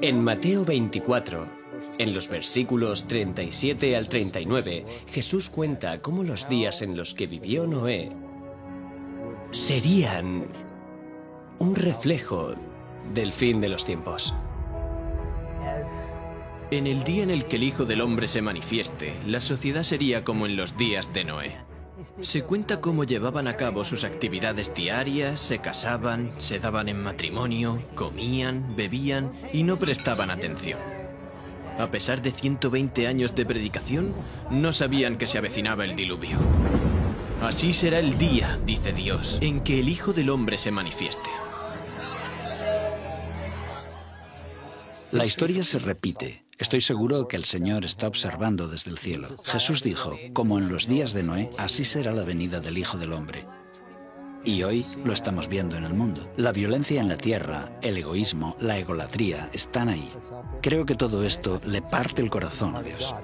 En Mateo 24, en los versículos 37 al 39, Jesús cuenta cómo los días en los que vivió Noé serían un reflejo del fin de los tiempos. En el día en el que el Hijo del Hombre se manifieste, la sociedad sería como en los días de Noé. Se cuenta cómo llevaban a cabo sus actividades diarias, se casaban, se daban en matrimonio, comían, bebían y no prestaban atención. A pesar de 120 años de predicación, no sabían que se avecinaba el diluvio. Así será el día, dice Dios, en que el Hijo del Hombre se manifieste. La historia se repite. Estoy seguro que el Señor está observando desde el cielo. Jesús dijo, como en los días de Noé, así será la venida del Hijo del Hombre. Y hoy lo estamos viendo en el mundo. La violencia en la tierra, el egoísmo, la egolatría están ahí. Creo que todo esto le parte el corazón a Dios.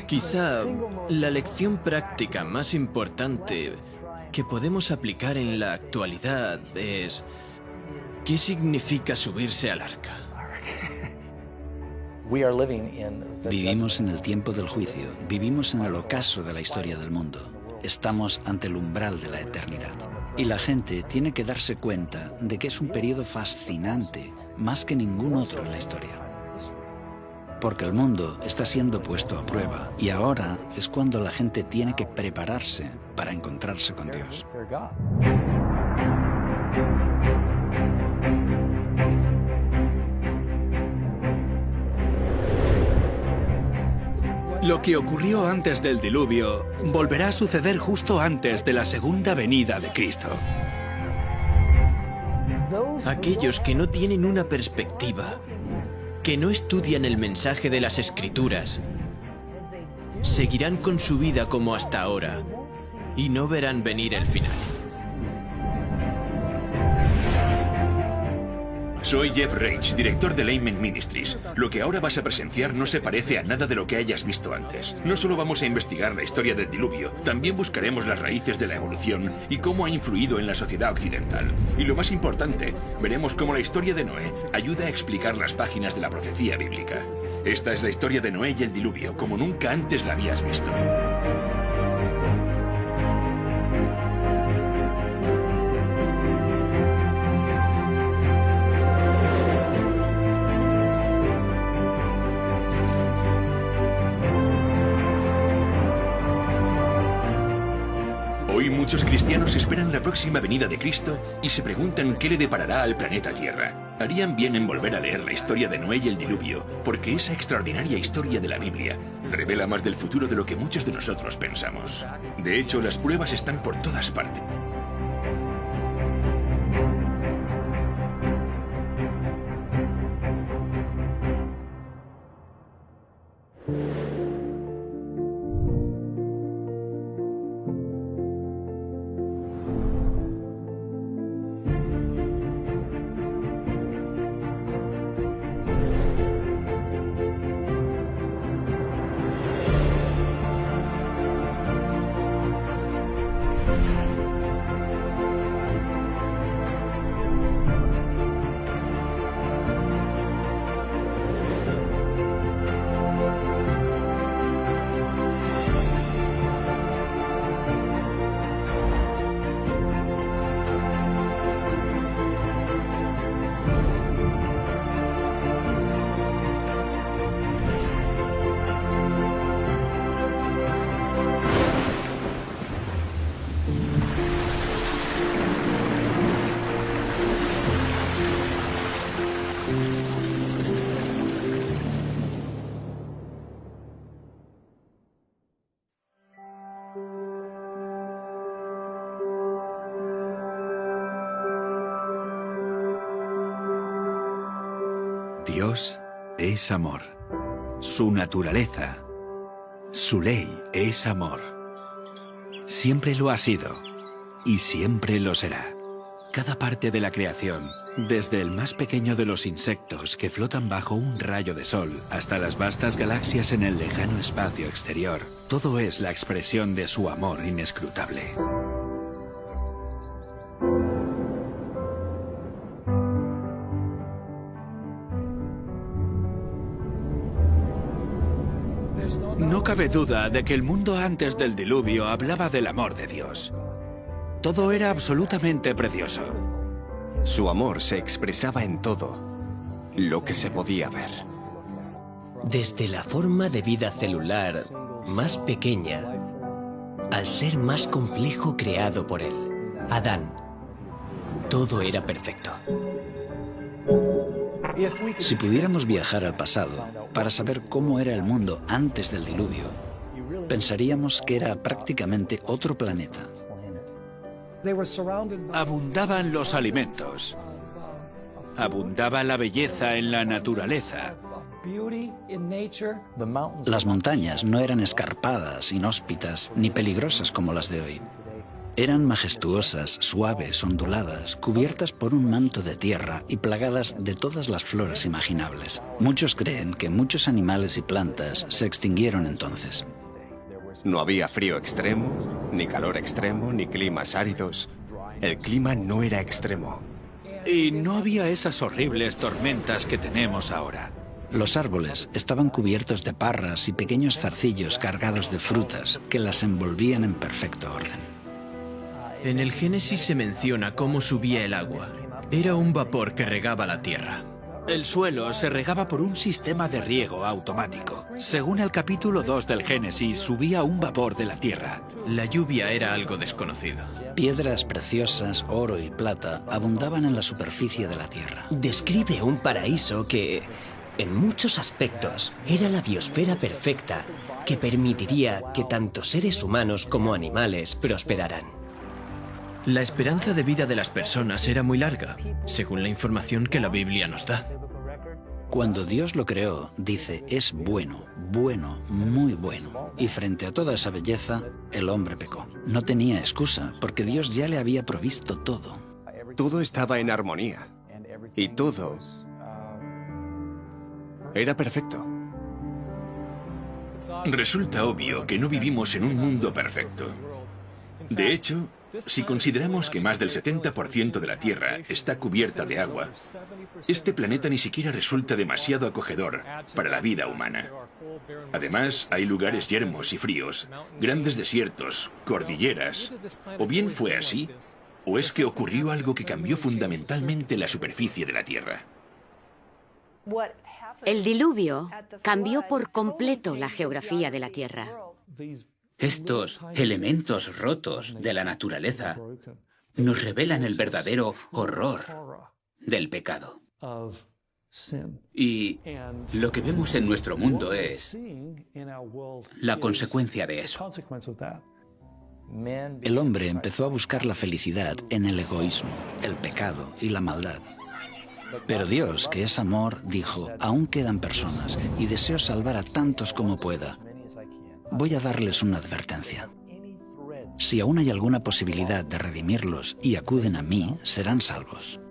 Quizá la lección práctica más importante que podemos aplicar en la actualidad es: ¿qué significa subirse al arca? Vivimos en el tiempo del juicio, vivimos en el ocaso de la historia del mundo. Estamos ante el umbral de la eternidad. Y la gente tiene que darse cuenta de que es un periodo fascinante, más que ningún otro en la historia. Porque el mundo está siendo puesto a prueba y ahora es cuando la gente tiene que prepararse para encontrarse con Dios. Lo que ocurrió antes del diluvio volverá a suceder justo antes de la segunda venida de Cristo. Aquellos que no tienen una perspectiva, que no estudian el mensaje de las Escrituras, seguirán con su vida como hasta ahora y no verán venir el final. Soy Jeff Reich, director de Layman Ministries. Lo que ahora vas a presenciar no se parece a nada de lo que hayas visto antes. No solo vamos a investigar la historia del diluvio, también buscaremos las raíces de la evolución y cómo ha influido en la sociedad occidental. Y lo más importante, veremos cómo la historia de Noé ayuda a explicar las páginas de la profecía bíblica. Esta es la historia de Noé y el diluvio, como nunca antes la habías visto. Hoy muchos cristianos esperan la próxima venida de Cristo y se preguntan qué le deparará al planeta Tierra. Harían bien en volver a leer la historia de Noé y el diluvio, porque esa extraordinaria historia de la Biblia revela más del futuro de lo que muchos de nosotros pensamos. De hecho, las pruebas están por todas partes. Dios es amor. Su naturaleza, su ley es amor. Siempre lo ha sido y siempre lo será. Cada parte de la creación, desde el más pequeño de los insectos que flotan bajo un rayo de sol hasta las vastas galaxias en el lejano espacio exterior, todo es la expresión de su amor inescrutable. No cabe duda de que el mundo antes del diluvio hablaba del amor de Dios. Todo era absolutamente precioso. Su amor se expresaba en todo lo que se podía ver. Desde la forma de vida celular más pequeña al ser más complejo creado por él, Adán, todo era perfecto. Si pudiéramos viajar al pasado para saber cómo era el mundo antes del diluvio, pensaríamos que era prácticamente otro planeta. Abundaban los alimentos. Abundaba la belleza en la naturaleza. Las montañas no eran escarpadas, inhóspitas ni peligrosas como las de hoy. Eran majestuosas, suaves, onduladas, cubiertas por un manto de tierra y plagadas de todas las flores imaginables. Muchos creen que muchos animales y plantas se extinguieron entonces. No había frío extremo, ni calor extremo, ni climas áridos. El clima no era extremo. Y no había esas horribles tormentas que tenemos ahora. Los árboles estaban cubiertos de parras y pequeños zarcillos cargados de frutas que las envolvían en perfecto orden. En el Génesis se menciona cómo subía el agua. Era un vapor que regaba la tierra. El suelo se regaba por un sistema de riego automático. Según el capítulo 2 del Génesis, subía un vapor de la tierra. La lluvia era algo desconocido. Piedras preciosas, oro y plata abundaban en la superficie de la tierra. Describe un paraíso que, en muchos aspectos, era la biosfera perfecta que permitiría que tanto seres humanos como animales prosperaran. La esperanza de vida de las personas era muy larga, según la información que la Biblia nos da. Cuando Dios lo creó, dice, es bueno, bueno, muy bueno. Y frente a toda esa belleza, el hombre pecó. No tenía excusa, porque Dios ya le había provisto todo. Todo estaba en armonía. Y todo era perfecto. Resulta obvio que no vivimos en un mundo perfecto. De hecho, si consideramos que más del 70% de la Tierra está cubierta de agua, este planeta ni siquiera resulta demasiado acogedor para la vida humana. Además, hay lugares yermos y fríos, grandes desiertos, cordilleras. O bien fue así, o es que ocurrió algo que cambió fundamentalmente la superficie de la Tierra. El diluvio cambió por completo la geografía de la Tierra. Estos elementos rotos de la naturaleza nos revelan el verdadero horror del pecado. Y lo que vemos en nuestro mundo es la consecuencia de eso. El hombre empezó a buscar la felicidad en el egoísmo, el pecado y la maldad. Pero Dios, que es amor, dijo, aún quedan personas y deseo salvar a tantos como pueda. Voy a darles una advertencia. Si aún hay alguna posibilidad de redimirlos y acuden a mí, serán salvos.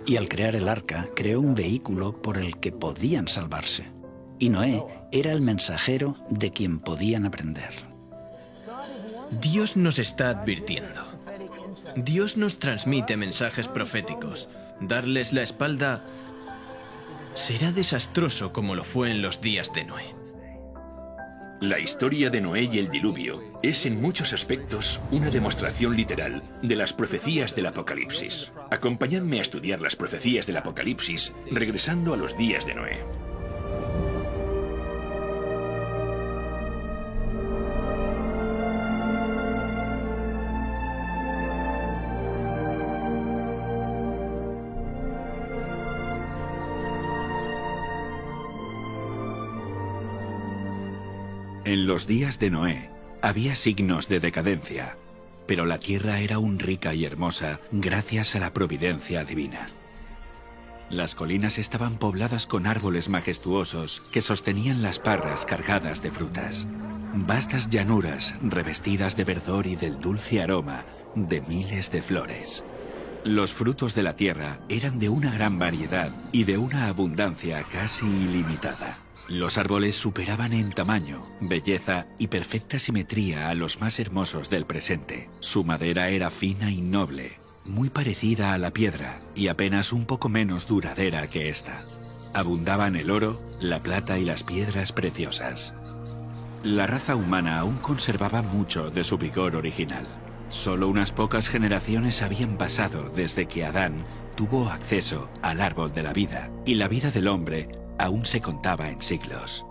Y al crear el arca, creó un vehículo por el que podían salvarse. Y Noé era el mensajero de quien podían aprender. Dios nos está advirtiendo. Dios nos transmite mensajes proféticos. Darles la espalda será desastroso como lo fue en los días de Noé. La historia de Noé y el diluvio es en muchos aspectos una demostración literal de las profecías del Apocalipsis. Acompañadme a estudiar las profecías del Apocalipsis regresando a los días de Noé. En los días de Noé había signos de decadencia, pero la tierra era aún rica y hermosa gracias a la providencia divina. Las colinas estaban pobladas con árboles majestuosos que sostenían las parras cargadas de frutas. Vastas llanuras revestidas de verdor y del dulce aroma de miles de flores. Los frutos de la tierra eran de una gran variedad y de una abundancia casi ilimitada. Los árboles superaban en tamaño, belleza y perfecta simetría a los más hermosos del presente. Su madera era fina y noble, muy parecida a la piedra y apenas un poco menos duradera que esta. Abundaban el oro, la plata y las piedras preciosas. La raza humana aún conservaba mucho de su vigor original. Solo unas pocas generaciones habían pasado desde que Adán tuvo acceso al árbol de la vida, y la vida del hombre aún se contaba en siglos.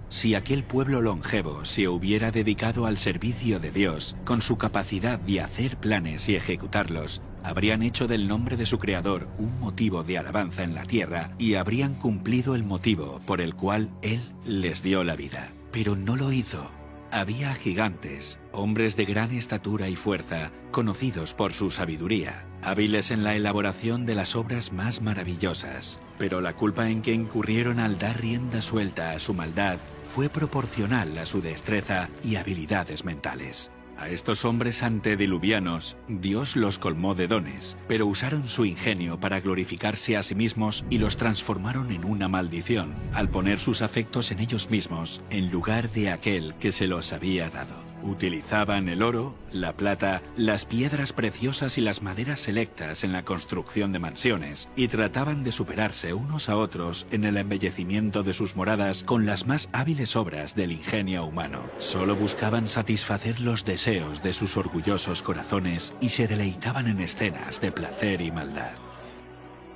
Si aquel pueblo longevo se hubiera dedicado al servicio de Dios, con su capacidad de hacer planes y ejecutarlos, habrían hecho del nombre de su creador un motivo de alabanza en la tierra y habrían cumplido el motivo por el cual Él les dio la vida. Pero no lo hizo. Había gigantes, hombres de gran estatura y fuerza, conocidos por su sabiduría, hábiles en la elaboración de las obras más maravillosas. Pero la culpa en que incurrieron al dar rienda suelta a su maldad fue proporcional a su destreza y habilidades mentales. A estos hombres antediluvianos, Dios los colmó de dones, pero usaron su ingenio para glorificarse a sí mismos y los transformaron en una maldición, al poner sus afectos en ellos mismos, en lugar de aquel que se los había dado. Utilizaban el oro, la plata, las piedras preciosas y las maderas selectas en la construcción de mansiones, y trataban de superarse unos a otros en el embellecimiento de sus moradas con las más hábiles obras del ingenio humano. Solo buscaban satisfacer los deseos de sus orgullosos corazones y se deleitaban en escenas de placer y maldad.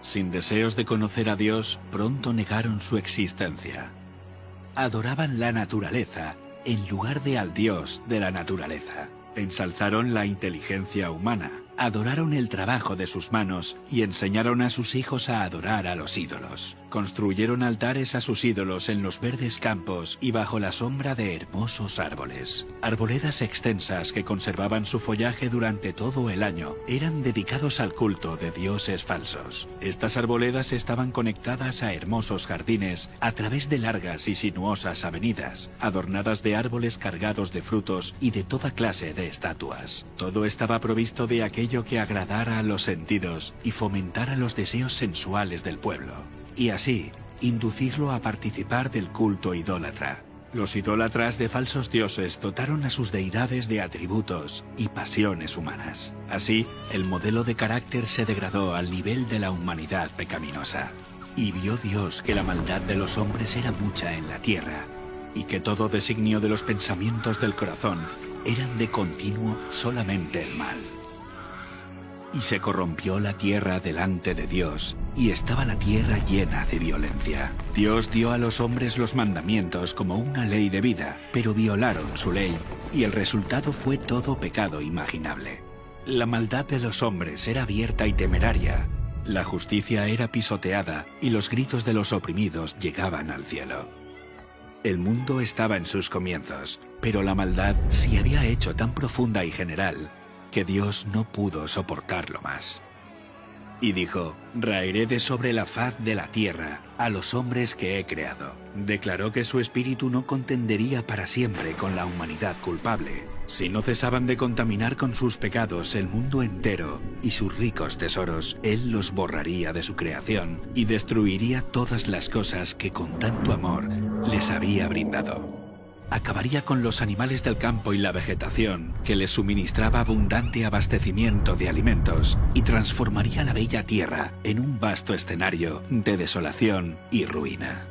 Sin deseos de conocer a Dios, pronto negaron su existencia. Adoraban la naturaleza en lugar de al Dios de la naturaleza. Ensalzaron la inteligencia humana, adoraron el trabajo de sus manos y enseñaron a sus hijos a adorar a los ídolos. Construyeron altares a sus ídolos en los verdes campos y bajo la sombra de hermosos árboles. Arboledas extensas que conservaban su follaje durante todo el año eran dedicados al culto de dioses falsos. Estas arboledas estaban conectadas a hermosos jardines a través de largas y sinuosas avenidas, adornadas de árboles cargados de frutos y de toda clase de estatuas. Todo estaba provisto de aquello que agradara a los sentidos y fomentara los deseos sensuales del pueblo, y así inducirlo a participar del culto idólatra. Los idólatras de falsos dioses dotaron a sus deidades de atributos y pasiones humanas. Así, el modelo de carácter se degradó al nivel de la humanidad pecaminosa. Y vio Dios que la maldad de los hombres era mucha en la tierra, y que todo designio de los pensamientos del corazón eran de continuo solamente el mal. Y se corrompió la tierra delante de Dios, y estaba la tierra llena de violencia. Dios dio a los hombres los mandamientos como una ley de vida, pero violaron su ley, y el resultado fue todo pecado imaginable. La maldad de los hombres era abierta y temeraria, la justicia era pisoteada, y los gritos de los oprimidos llegaban al cielo. El mundo estaba en sus comienzos, pero la maldad se había hecho tan profunda y general que Dios no pudo soportarlo más. Y dijo: raeré de sobre la faz de la tierra a los hombres que he creado. Declaró que su espíritu no contendería para siempre con la humanidad culpable. Si no cesaban de contaminar con sus pecados el mundo entero y sus ricos tesoros, Él los borraría de su creación y destruiría todas las cosas que con tanto amor les había brindado. Acabaría con los animales del campo y la vegetación, que les suministraba abundante abastecimiento de alimentos, y transformaría la bella tierra en un vasto escenario de desolación y ruina.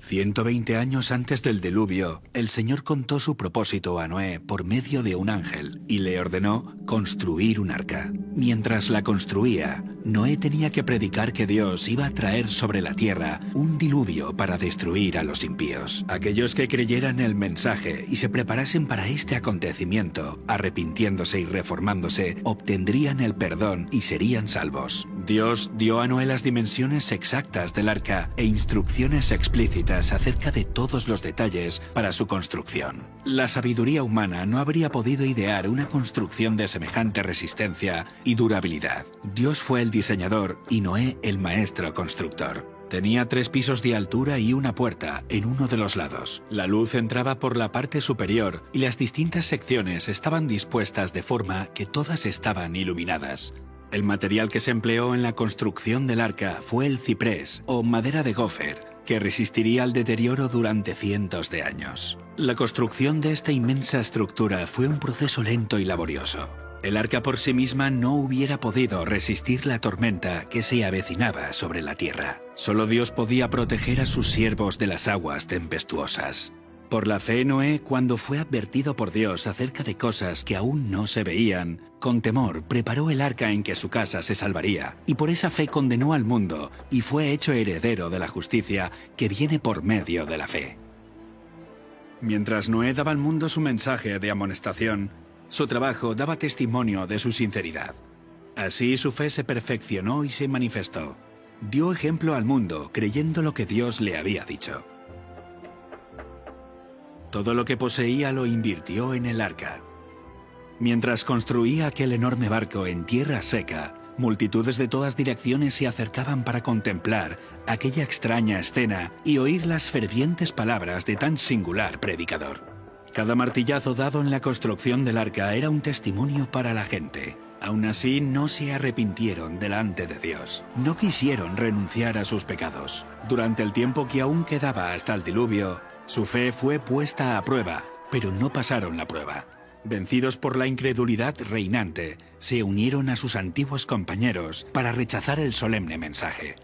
«120 años antes del diluvio, el Señor contó su propósito a Noé por medio de un ángel y le ordenó construir un arca. Mientras la construía, Noé tenía que predicar que Dios iba a traer sobre la tierra un diluvio para destruir a los impíos. Aquellos que creyeran el mensaje y se preparasen para este acontecimiento, arrepintiéndose y reformándose, obtendrían el perdón y serían salvos. Dios dio a Noé las dimensiones exactas del arca e instrucciones explícitas acerca de todos los detalles para su construcción. La sabiduría humana no habría podido idear una construcción de semejante resistencia y durabilidad. Dios fue el diseñador y Noé el maestro constructor. Tenía 3 pisos de altura y una puerta en uno de los lados. La luz entraba por la parte superior y las distintas secciones estaban dispuestas de forma que todas estaban iluminadas. El material que se empleó en la construcción del arca fue el ciprés o madera de gofer, que resistiría al deterioro durante cientos de años. La construcción de esta inmensa estructura fue un proceso lento y laborioso. El arca por sí misma no hubiera podido resistir la tormenta que se avecinaba sobre la tierra. Solo Dios podía proteger a sus siervos de las aguas tempestuosas. Por la fe, Noé, cuando fue advertido por Dios acerca de cosas que aún no se veían, con temor preparó el arca en que su casa se salvaría, y por esa fe condenó al mundo y fue hecho heredero de la justicia que viene por medio de la fe. Mientras Noé daba al mundo su mensaje de amonestación, su trabajo daba testimonio de su sinceridad. Así su fe se perfeccionó y se manifestó. Dio ejemplo al mundo creyendo lo que Dios le había dicho. Todo lo que poseía lo invirtió en el arca. Mientras construía aquel enorme barco en tierra seca, multitudes de todas direcciones se acercaban para contemplar aquella extraña escena y oír las fervientes palabras de tan singular predicador. Cada martillazo dado en la construcción del arca era un testimonio para la gente. Aún así, no se arrepintieron delante de Dios. No quisieron renunciar a sus pecados. Durante el tiempo que aún quedaba hasta el diluvio, su fe fue puesta a prueba, pero no pasaron la prueba. Vencidos por la incredulidad reinante, se unieron a sus antiguos compañeros para rechazar el solemne mensaje.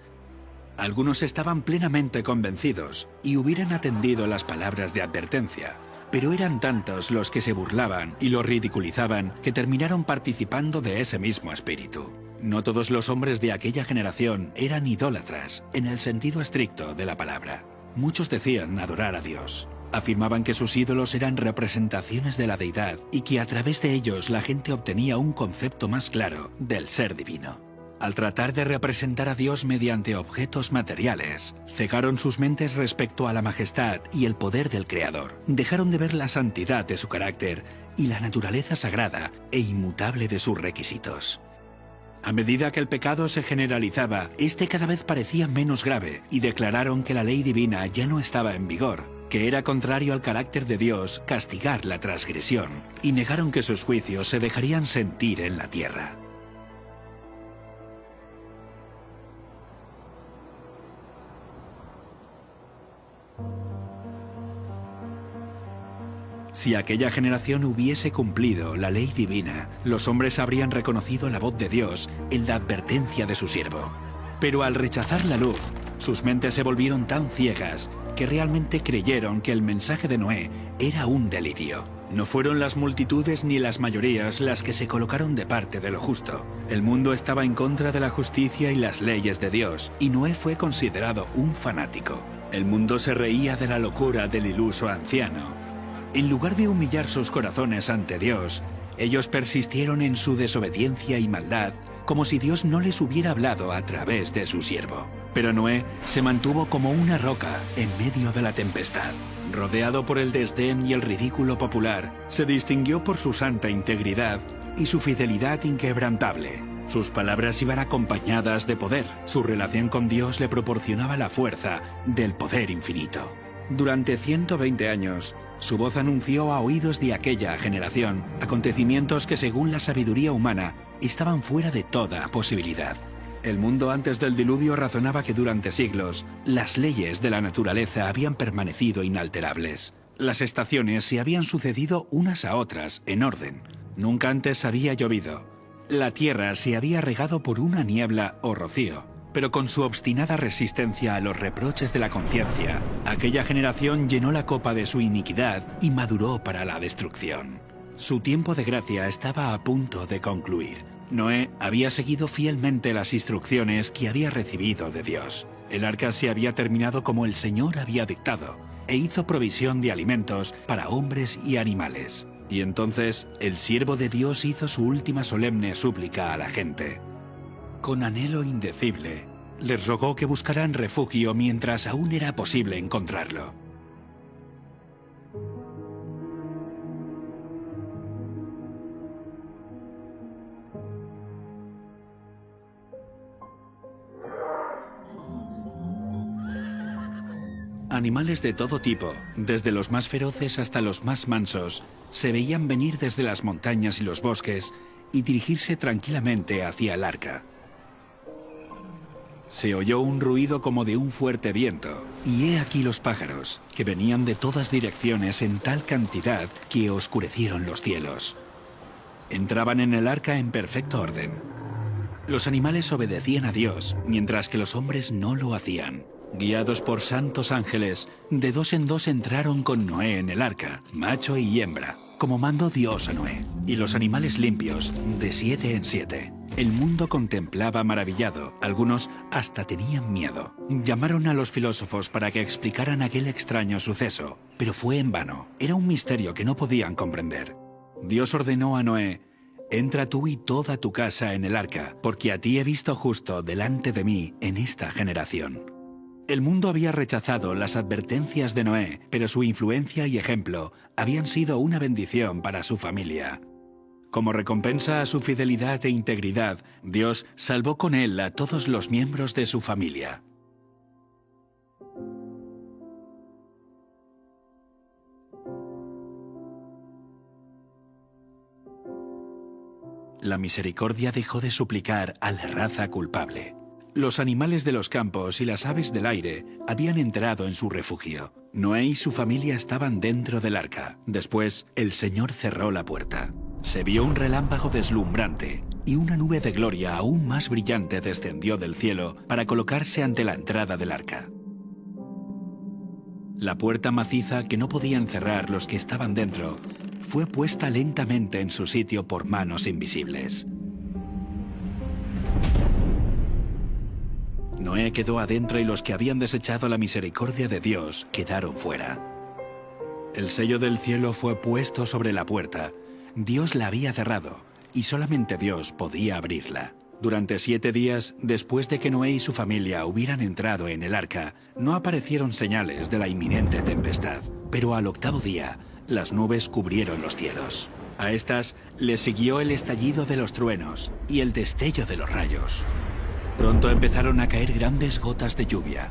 Algunos estaban plenamente convencidos y hubieran atendido las palabras de advertencia, pero eran tantos los que se burlaban y lo ridiculizaban que terminaron participando de ese mismo espíritu. No todos los hombres de aquella generación eran idólatras en el sentido estricto de la palabra. Muchos decían adorar a Dios. Afirmaban que sus ídolos eran representaciones de la deidad y que a través de ellos la gente obtenía un concepto más claro del ser divino. Al tratar de representar a Dios mediante objetos materiales, cegaron sus mentes respecto a la majestad y el poder del Creador. Dejaron de ver la santidad de su carácter y la naturaleza sagrada e inmutable de sus requisitos. A medida que el pecado se generalizaba, este cada vez parecía menos grave y declararon que la ley divina ya no estaba en vigor, que era contrario al carácter de Dios castigar la transgresión, y negaron que sus juicios se dejarían sentir en la tierra. Si aquella generación hubiese cumplido la ley divina, los hombres habrían reconocido la voz de Dios en la advertencia de su siervo. Pero al rechazar la luz, sus mentes se volvieron tan ciegas que realmente creyeron que el mensaje de Noé era un delirio. No fueron las multitudes ni las mayorías las que se colocaron de parte de lo justo. El mundo estaba en contra de la justicia y las leyes de Dios, y Noé fue considerado un fanático. El mundo se reía de la locura del iluso anciano. En lugar de humillar sus corazones ante Dios, ellos persistieron en su desobediencia y maldad, como si Dios no les hubiera hablado a través de su siervo. Pero Noé se mantuvo como una roca en medio de la tempestad. Rodeado por el desdén y el ridículo popular, se distinguió por su santa integridad y su fidelidad inquebrantable. Sus palabras iban acompañadas de poder. Su relación con Dios le proporcionaba la fuerza del poder infinito. Durante 120 años, su voz anunció a oídos de aquella generación acontecimientos que, según la sabiduría humana, estaban fuera de toda posibilidad. El mundo antes del diluvio razonaba que durante siglos las leyes de la naturaleza habían permanecido inalterables. Las estaciones se habían sucedido unas a otras en orden. Nunca antes había llovido. La tierra se había regado por una niebla o rocío. Pero con su obstinada resistencia a los reproches de la conciencia, aquella generación llenó la copa de su iniquidad y maduró para la destrucción. Su tiempo de gracia estaba a punto de concluir. Noé había seguido fielmente las instrucciones que había recibido de Dios. El arca se había terminado como el Señor había dictado, e hizo provisión de alimentos para hombres y animales. Y entonces el siervo de Dios hizo su última solemne súplica a la gente. Con anhelo indecible, les rogó que buscaran refugio mientras aún era posible encontrarlo. Animales de todo tipo, desde los más feroces hasta los más mansos, se veían venir desde las montañas y los bosques y dirigirse tranquilamente hacia el arca. Se oyó un ruido como de un fuerte viento, y he aquí los pájaros, que venían de todas direcciones en tal cantidad que oscurecieron los cielos. Entraban en el arca en perfecto orden. Los animales obedecían a Dios, mientras que los hombres no lo hacían. Guiados por santos ángeles, de dos en dos entraron con Noé en el arca, macho y hembra, como mandó Dios a Noé, y los animales limpios, de 7 en 7. El mundo contemplaba maravillado, algunos hasta tenían miedo. Llamaron a los filósofos para que explicaran aquel extraño suceso, pero fue en vano, era un misterio que no podían comprender. Dios ordenó a Noé: entra tú y toda tu casa en el arca, porque a ti he visto justo delante de mí en esta generación. El mundo había rechazado las advertencias de Noé, pero su influencia y ejemplo habían sido una bendición para su familia. Como recompensa a su fidelidad e integridad, Dios salvó con él a todos los miembros de su familia. La misericordia dejó de suplicar a la raza culpable. Los animales de los campos y las aves del aire habían entrado en su refugio. Noé y su familia estaban dentro del arca. Después, el Señor cerró la puerta. Se vio un relámpago deslumbrante y una nube de gloria aún más brillante descendió del cielo para colocarse ante la entrada del arca. La puerta maciza que no podían cerrar los que estaban dentro fue puesta lentamente en su sitio por manos invisibles. Noé quedó adentro y los que habían desechado la misericordia de Dios quedaron fuera. El sello del cielo fue puesto sobre la puerta. Dios la había cerrado y solamente Dios podía abrirla. Durante 7 días, después de que Noé y su familia hubieran entrado en el arca, no aparecieron señales de la inminente tempestad. Pero al 8º día, las nubes cubrieron los cielos. A estas le siguió el estallido de los truenos y el destello de los rayos. Pronto empezaron a caer grandes gotas de lluvia.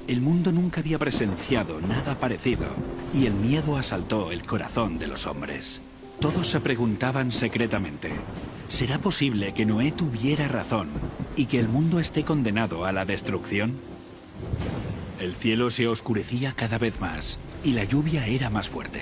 El mundo nunca había presenciado nada parecido y el miedo asaltó el corazón de los hombres. Todos se preguntaban secretamente: ¿será posible que Noé tuviera razón y que el mundo esté condenado a la destrucción? El cielo se oscurecía cada vez más y la lluvia era más fuerte.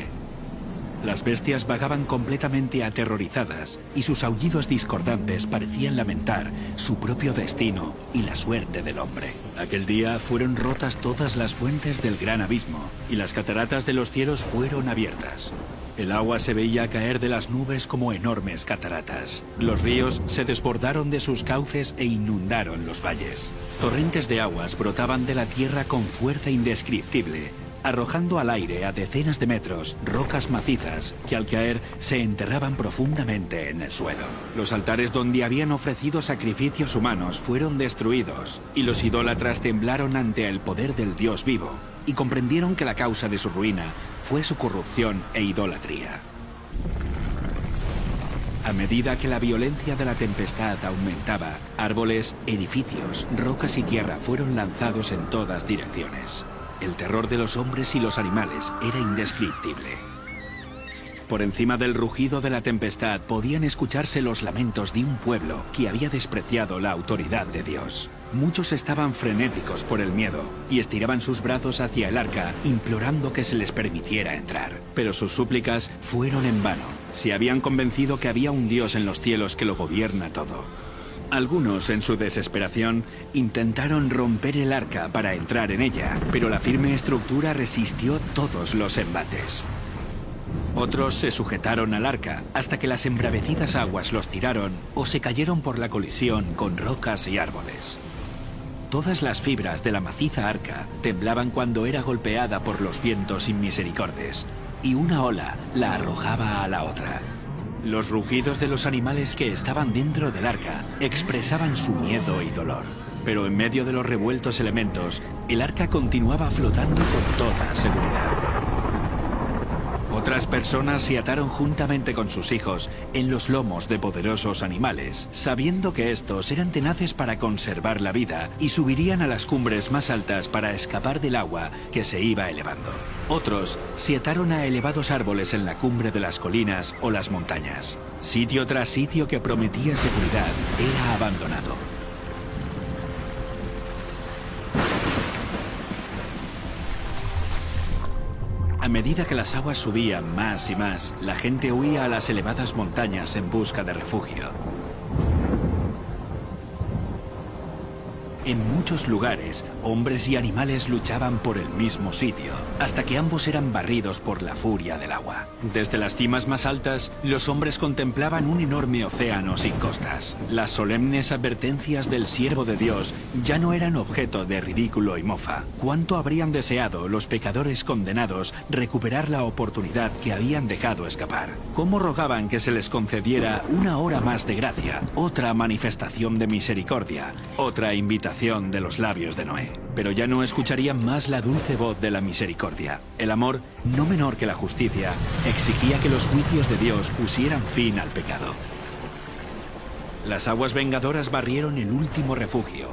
Las bestias vagaban completamente aterrorizadas y sus aullidos discordantes parecían lamentar su propio destino y la suerte del hombre. Aquel día fueron rotas todas las fuentes del gran abismo y las cataratas de los cielos fueron abiertas. El agua se veía caer de las nubes como enormes cataratas. Los ríos se desbordaron de sus cauces e inundaron los valles. Torrentes de aguas brotaban de la tierra con fuerza indescriptible, arrojando al aire a decenas de metros rocas macizas que al caer se enterraban profundamente en el suelo. Los altares donde habían ofrecido sacrificios humanos fueron destruidos y los idólatras temblaron ante el poder del Dios vivo y comprendieron que la causa de su ruina fue su corrupción e idolatría. A medida que la violencia de la tempestad aumentaba, árboles, edificios, rocas y tierra fueron lanzados en todas direcciones. El terror de los hombres y los animales era indescriptible. Por encima del rugido de la tempestad podían escucharse los lamentos de un pueblo que había despreciado la autoridad de Dios. Muchos estaban frenéticos por el miedo y estiraban sus brazos hacia el arca, implorando que se les permitiera entrar. Pero sus súplicas fueron en vano. Se habían convencido que había un Dios en los cielos que lo gobierna todo. Algunos, en su desesperación, intentaron romper el arca para entrar en ella, pero la firme estructura resistió todos los embates. Otros se sujetaron al arca hasta que las embravecidas aguas los tiraron o se cayeron por la colisión con rocas y árboles. Todas las fibras de la maciza arca temblaban cuando era golpeada por los vientos inmisericordes, y una ola la arrojaba a la otra. Los rugidos de los animales que estaban dentro del arca expresaban su miedo y dolor. Pero en medio de los revueltos elementos, el arca continuaba flotando con toda seguridad. Otras personas se ataron juntamente con sus hijos en los lomos de poderosos animales, sabiendo que estos eran tenaces para conservar la vida y subirían a las cumbres más altas para escapar del agua que se iba elevando. Otros se ataron a elevados árboles en la cumbre de las colinas o las montañas. Sitio tras sitio que prometía seguridad era abandonado. A medida que las aguas subían más y más, la gente huía a las elevadas montañas en busca de refugio. En muchos lugares, hombres y animales luchaban por el mismo sitio, hasta que ambos eran barridos por la furia del agua. Desde las cimas más altas, los hombres contemplaban un enorme océano sin costas. Las solemnes advertencias del siervo de Dios ya no eran objeto de ridículo y mofa. ¿Cuánto habrían deseado los pecadores condenados recuperar la oportunidad que habían dejado escapar? ¿Cómo rogaban que se les concediera una hora más de gracia, otra manifestación de misericordia, otra invitación de los labios de Noé? Pero ya no escucharían más la dulce voz de la misericordia. El amor, no menor que la justicia, exigía que los juicios de Dios pusieran fin al pecado. Las aguas vengadoras barrieron el último refugio,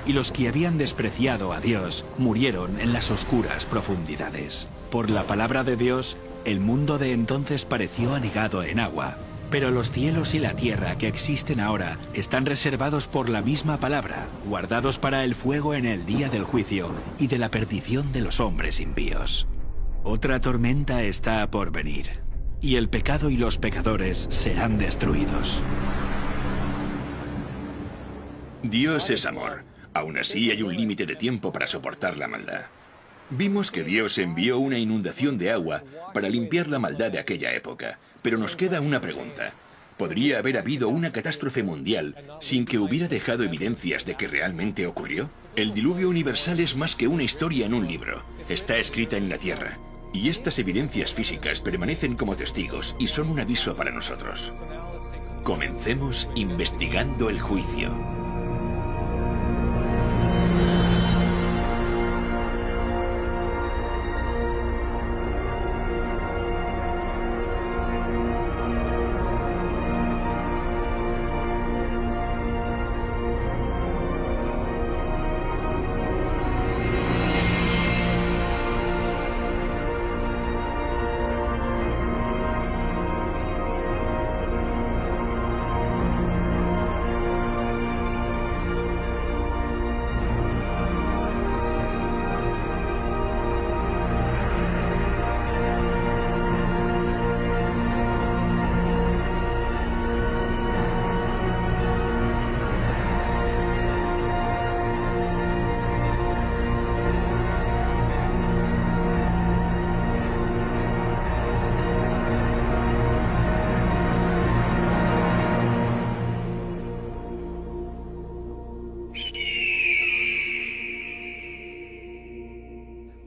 y los que habían despreciado a Dios murieron en las oscuras profundidades. Por la palabra de Dios, el mundo de entonces pareció anegado en agua. Pero los cielos y la tierra que existen ahora están reservados por la misma palabra, guardados para el fuego en el día del juicio y de la perdición de los hombres impíos. Otra tormenta está por venir, y el pecado y los pecadores serán destruidos. Dios es amor. Aún así hay un límite de tiempo para soportar la maldad. Vimos que Dios envió una inundación de agua para limpiar la maldad de aquella época. Pero nos queda una pregunta. ¿Podría haber habido una catástrofe mundial sin que hubiera dejado evidencias de que realmente ocurrió? El diluvio universal es más que una historia en un libro. Está escrita en la tierra. Y estas evidencias físicas permanecen como testigos y son un aviso para nosotros. Comencemos investigando el juicio.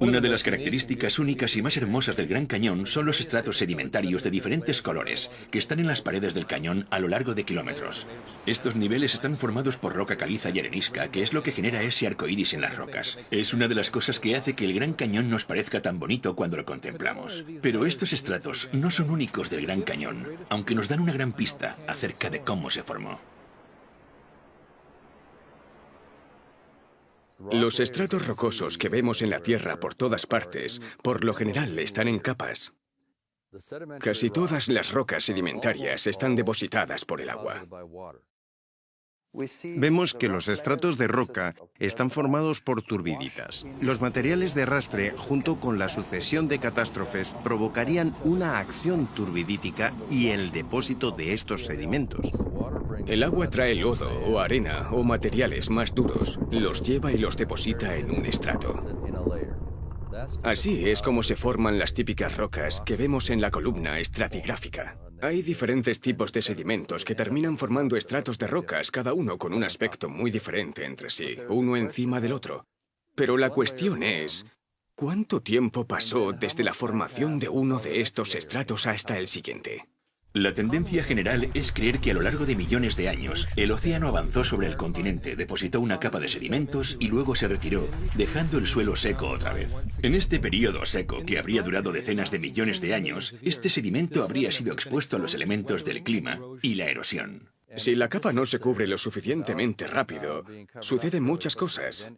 Una de las características únicas y más hermosas del Gran Cañón son los estratos sedimentarios de diferentes colores que están en las paredes del cañón a lo largo de kilómetros. Estos niveles están formados por roca caliza y arenisca, que es lo que genera ese arco iris en las rocas. Es una de las cosas que hace que el Gran Cañón nos parezca tan bonito cuando lo contemplamos. Pero estos estratos no son únicos del Gran Cañón, aunque nos dan una gran pista acerca de cómo se formó. Los estratos rocosos que vemos en la Tierra por todas partes, por lo general están en capas. Casi todas las rocas sedimentarias están depositadas por el agua. Vemos que los estratos de roca están formados por turbiditas. Los materiales de arrastre, junto con la sucesión de catástrofes, provocarían una acción turbidítica y el depósito de estos sedimentos. El agua trae lodo o arena o materiales más duros, los lleva y los deposita en un estrato. Así es como se forman las típicas rocas que vemos en la columna estratigráfica. Hay diferentes tipos de sedimentos que terminan formando estratos de rocas, cada uno con un aspecto muy diferente entre sí, uno encima del otro. Pero la cuestión es, ¿cuánto tiempo pasó desde la formación de uno de estos estratos hasta el siguiente? La tendencia general es creer que a lo largo de millones de años, el océano avanzó sobre el continente, depositó una capa de sedimentos y luego se retiró, dejando el suelo seco otra vez. En este periodo seco, que habría durado decenas de millones de años, este sedimento habría sido expuesto a los elementos del clima y la erosión. Si la capa no se cubre lo suficientemente rápido, suceden muchas cosas.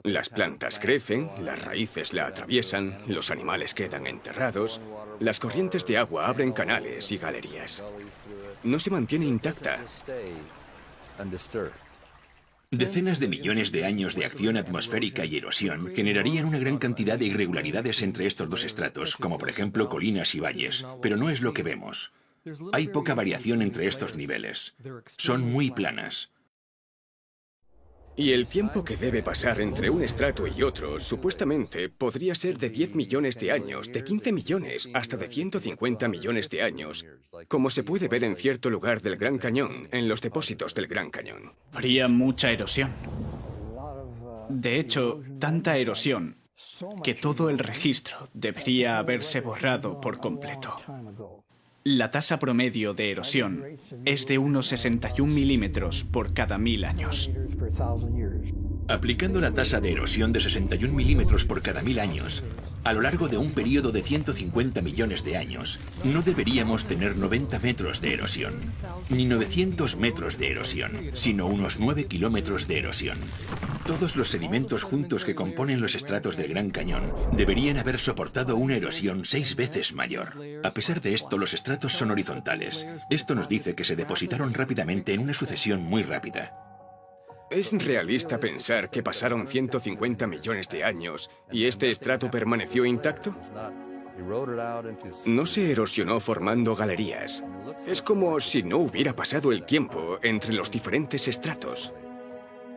Las plantas crecen, las raíces la atraviesan, los animales quedan enterrados, las corrientes de agua abren canales y galerías. No se mantiene intacta. Decenas de millones de años de acción atmosférica y erosión generarían una gran cantidad de irregularidades entre estos dos estratos, como por ejemplo colinas y valles, pero no es lo que vemos. Hay poca variación entre estos niveles. Son muy planas. Y el tiempo que debe pasar entre un estrato y otro, supuestamente, podría ser de 10 millones de años, de 15 millones, hasta de 150 millones de años, como se puede ver en cierto lugar del Gran Cañón, en los depósitos del Gran Cañón. Habría mucha erosión. De hecho, tanta erosión que todo el registro debería haberse borrado por completo. La tasa promedio de erosión es de unos 61 milímetros por cada 1000 años. Aplicando la tasa de erosión de 61 milímetros por cada 1000 años, a lo largo de un periodo de 150 millones de años, no deberíamos tener 90 metros de erosión, ni 900 metros de erosión, sino unos 9 kilómetros de erosión. Todos los sedimentos juntos que componen los estratos del Gran Cañón deberían haber soportado una erosión 6 veces mayor. A pesar de esto, los estratos son horizontales. Esto nos dice que se depositaron rápidamente en una sucesión muy rápida. ¿Es realista pensar que pasaron 150 millones de años y este estrato permaneció intacto? No se erosionó formando galerías. Es como si no hubiera pasado el tiempo entre los diferentes estratos.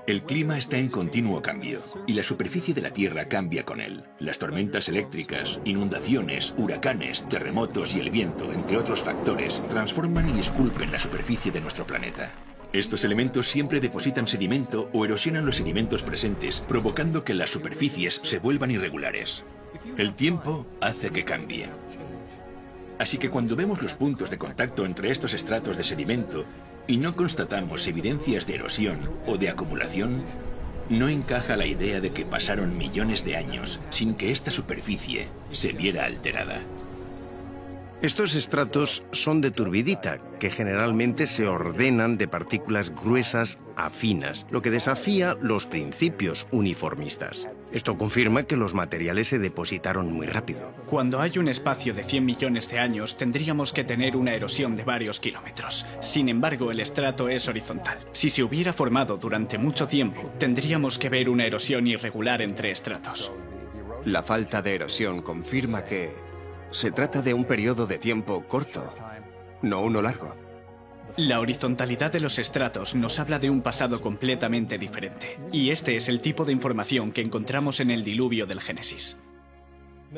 El clima está en continuo cambio y la superficie de la Tierra cambia con él. Las tormentas eléctricas, inundaciones, huracanes, terremotos y el viento, entre otros factores, transforman y esculpen la superficie de nuestro planeta. Estos elementos siempre depositan sedimento o erosionan los sedimentos presentes, provocando que las superficies se vuelvan irregulares. El tiempo hace que cambie. Así que cuando vemos los puntos de contacto entre estos estratos de sedimento y no constatamos evidencias de erosión o de acumulación, no encaja la idea de que pasaron millones de años sin que esta superficie se viera alterada. Estos estratos son de turbidita, que generalmente se ordenan de partículas gruesas a finas, lo que desafía los principios uniformistas. Esto confirma que los materiales se depositaron muy rápido. Cuando hay un espacio de 100 millones de años, tendríamos que tener una erosión de varios kilómetros. Sin embargo, el estrato es horizontal. Si se hubiera formado durante mucho tiempo, tendríamos que ver una erosión irregular entre estratos. La falta de erosión confirma que se trata de un periodo de tiempo corto, no uno largo. La horizontalidad de los estratos nos habla de un pasado completamente diferente. Y este es el tipo de información que encontramos en el diluvio del Génesis.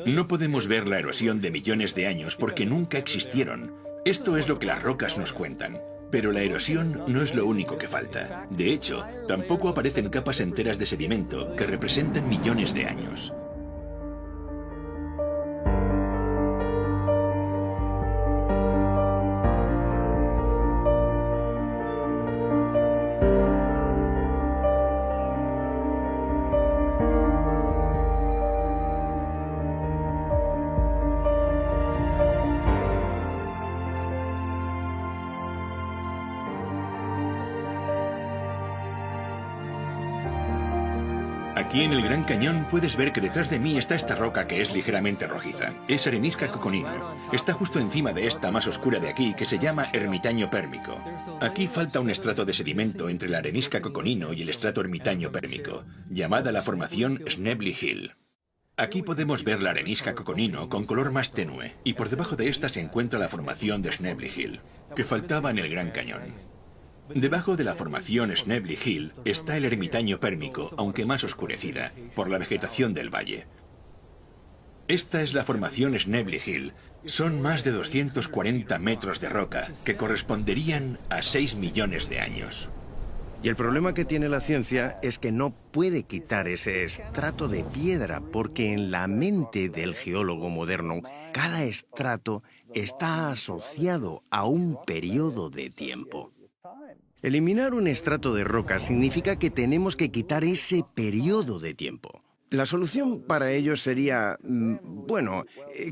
No podemos ver la erosión de millones de años porque nunca existieron. Esto es lo que las rocas nos cuentan. Pero la erosión no es lo único que falta. De hecho, tampoco aparecen capas enteras de sedimento que representan millones de años. Aquí en el Gran Cañón puedes ver que detrás de mí está esta roca que es ligeramente rojiza. Es arenisca coconino. Está justo encima de esta más oscura de aquí que se llama ermitaño pérmico. Aquí falta un estrato de sedimento entre la arenisca coconino y el estrato ermitaño pérmico, llamada la formación Schnebly Hill. Aquí podemos ver la arenisca coconino con color más tenue y por debajo de esta se encuentra la formación de Schnebly Hill, que faltaba en el Gran Cañón. Debajo de la formación Schnebly Hill está el ermitaño pérmico, aunque más oscurecida, por la vegetación del valle. Esta es la formación Schnebly Hill. Son más de 240 metros de roca, que corresponderían a 6 millones de años. Y el problema que tiene la ciencia es que no puede quitar ese estrato de piedra, porque en la mente del geólogo moderno, cada estrato está asociado a un periodo de tiempo. Eliminar un estrato de roca significa que tenemos que quitar ese periodo de tiempo. La solución para ello sería,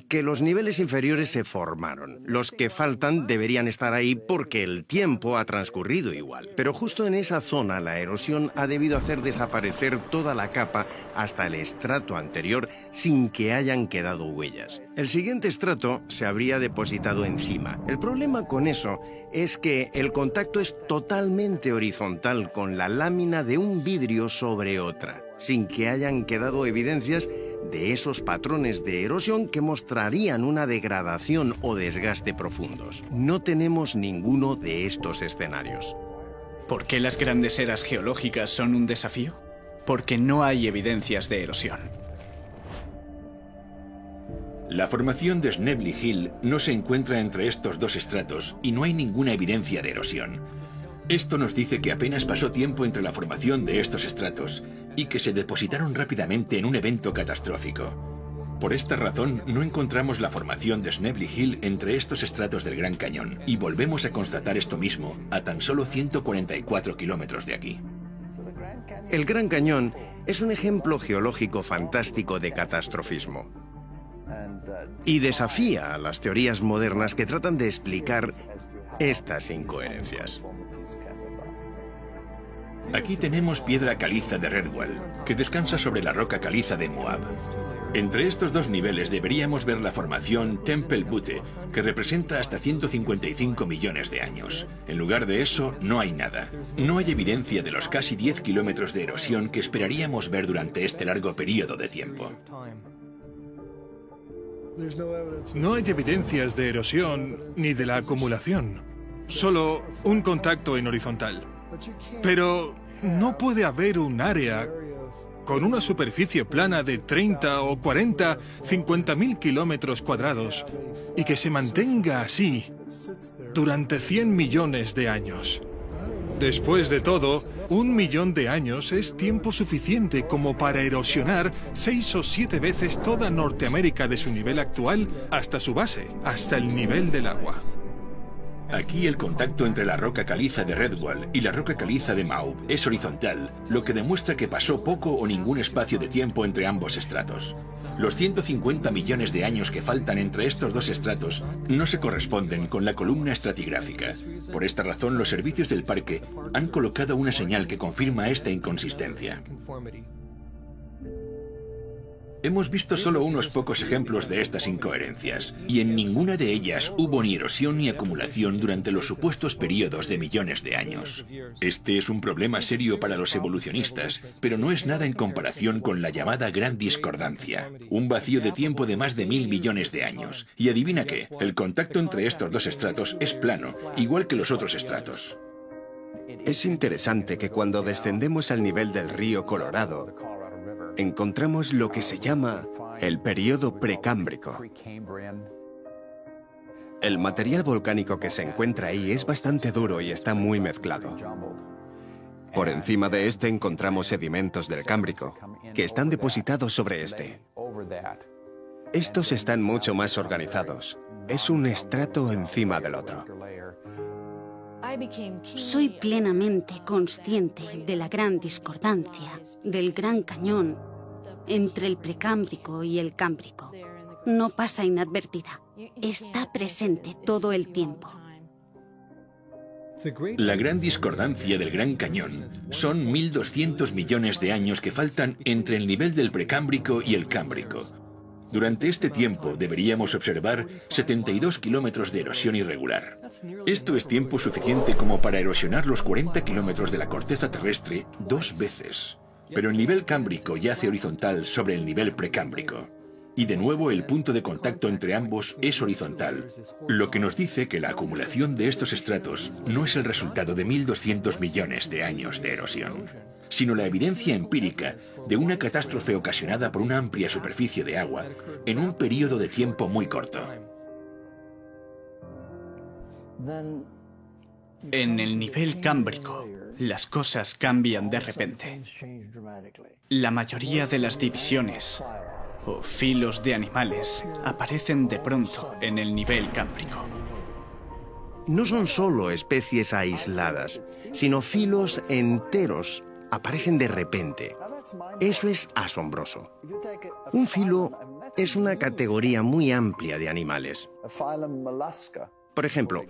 que los niveles inferiores se formaron. Los que faltan deberían estar ahí porque el tiempo ha transcurrido igual. Pero justo en esa zona la erosión ha debido hacer desaparecer toda la capa hasta el estrato anterior sin que hayan quedado huellas. El siguiente estrato se habría depositado encima. El problema con eso es que el contacto es totalmente horizontal con la lámina de un vidrio sobre otra, sin que hayan quedado evidencias de esos patrones de erosión que mostrarían una degradación o desgaste profundos. No tenemos ninguno de estos escenarios. ¿Por qué las grandes eras geológicas son un desafío? Porque no hay evidencias de erosión. La formación de Snebly Hill no se encuentra entre estos dos estratos y no hay ninguna evidencia de erosión. Esto nos dice que apenas pasó tiempo entre la formación de estos estratos y que se depositaron rápidamente en un evento catastrófico. Por esta razón, no encontramos la formación de Snebly Hill entre estos estratos del Gran Cañón y volvemos a constatar esto mismo a tan solo 144 kilómetros de aquí. El Gran Cañón es un ejemplo geológico fantástico de catastrofismo y desafía a las teorías modernas que tratan de explicar estas incoherencias. Aquí tenemos piedra caliza de Redwall, que descansa sobre la roca caliza de Moab. Entre estos dos niveles deberíamos ver la formación Temple Butte, que representa hasta 155 millones de años. En lugar de eso, no hay nada. No hay evidencia de los casi 10 kilómetros de erosión que esperaríamos ver durante este largo periodo de tiempo. No hay evidencias de erosión ni de la acumulación, solo un contacto en horizontal. Pero no puede haber un área con una superficie plana de 30 o 40, 50.000 kilómetros cuadrados y que se mantenga así durante 100 millones de años. Después de todo, 1 millón de años es tiempo suficiente como para erosionar 6 o 7 veces toda Norteamérica de su nivel actual hasta su base, hasta el nivel del agua. Aquí el contacto entre la roca caliza de Redwall y la roca caliza de Moab es horizontal, lo que demuestra que pasó poco o ningún espacio de tiempo entre ambos estratos. Los 150 millones de años que faltan entre estos dos estratos no se corresponden con la columna estratigráfica. Por esta razón, los servicios del parque han colocado una señal que confirma esta inconsistencia. Hemos visto solo unos pocos ejemplos de estas incoherencias, y en ninguna de ellas hubo ni erosión ni acumulación durante los supuestos periodos de millones de años. Este es un problema serio para los evolucionistas, pero no es nada en comparación con la llamada Gran Discordancia, un vacío de tiempo de más de 1000 millones de años. Y adivina qué, el contacto entre estos dos estratos es plano, igual que los otros estratos. Es interesante que cuando descendemos al nivel del río Colorado, encontramos lo que se llama el período precámbrico. El material volcánico que se encuentra ahí es bastante duro y está muy mezclado. Por encima de este encontramos sedimentos del Cámbrico, que están depositados sobre este. Estos están mucho más organizados. Es un estrato encima del otro. Soy plenamente consciente de la gran discordancia, del Gran Cañón, entre el Precámbrico y el Cámbrico. No pasa inadvertida. Está presente todo el tiempo. La gran discordancia del Gran Cañón son 1200 millones de años que faltan entre el nivel del Precámbrico y el Cámbrico. Durante este tiempo deberíamos observar 72 kilómetros de erosión irregular. Esto es tiempo suficiente como para erosionar los 40 kilómetros de la corteza terrestre 2 veces. Pero el nivel cámbrico yace horizontal sobre el nivel precámbrico. Y de nuevo el punto de contacto entre ambos es horizontal, lo que nos dice que la acumulación de estos estratos no es el resultado de 1200 millones de años de erosión, sino la evidencia empírica de una catástrofe ocasionada por una amplia superficie de agua en un periodo de tiempo muy corto. En el nivel cámbrico, las cosas cambian de repente. La mayoría de las divisiones o filos de animales aparecen de pronto en el nivel cámbrico. No son solo especies aisladas, sino filos enteros aparecen de repente. Eso es asombroso. Un filo es una categoría muy amplia de animales. Por ejemplo,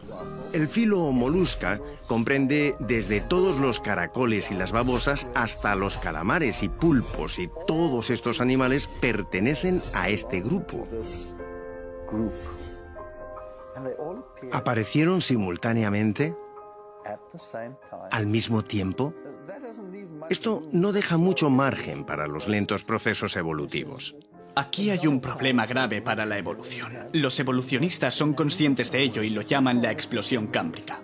el filo molusca comprende desde todos los caracoles y las babosas hasta los calamares y pulpos, y todos estos animales pertenecen a este grupo. ¿Aparecieron simultáneamente? ¿Al mismo tiempo? Esto no deja mucho margen para los lentos procesos evolutivos. Aquí hay un problema grave para la evolución. Los evolucionistas son conscientes de ello y lo llaman la explosión cámbrica.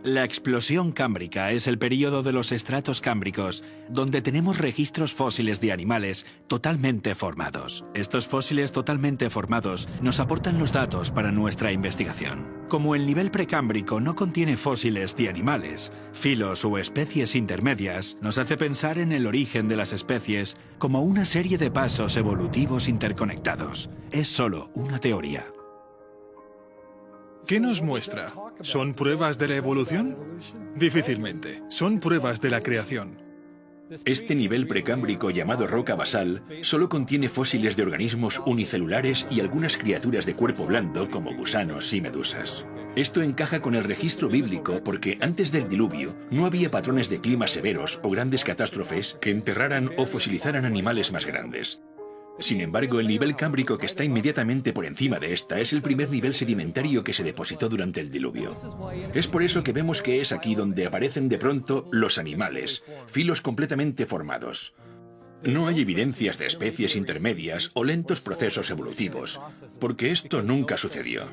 La explosión cámbrica es el período de los estratos cámbricos, donde tenemos registros fósiles de animales totalmente formados. Estos fósiles totalmente formados nos aportan los datos para nuestra investigación. Como el nivel precámbrico no contiene fósiles de animales, filos o especies intermedias, nos hace pensar en el origen de las especies como una serie de pasos evolutivos interconectados. Es solo una teoría. ¿Qué nos muestra? ¿Son pruebas de la evolución? Difícilmente. Son pruebas de la creación. Este nivel precámbrico llamado roca basal solo contiene fósiles de organismos unicelulares y algunas criaturas de cuerpo blando como gusanos y medusas. Esto encaja con el registro bíblico porque antes del diluvio no había patrones de clima severos o grandes catástrofes que enterraran o fosilizaran animales más grandes. Sin embargo, el nivel cámbrico que está inmediatamente por encima de esta es el primer nivel sedimentario que se depositó durante el diluvio. Es por eso que vemos que es aquí donde aparecen de pronto los animales, filos completamente formados. No hay evidencias de especies intermedias o lentos procesos evolutivos, porque esto nunca sucedió.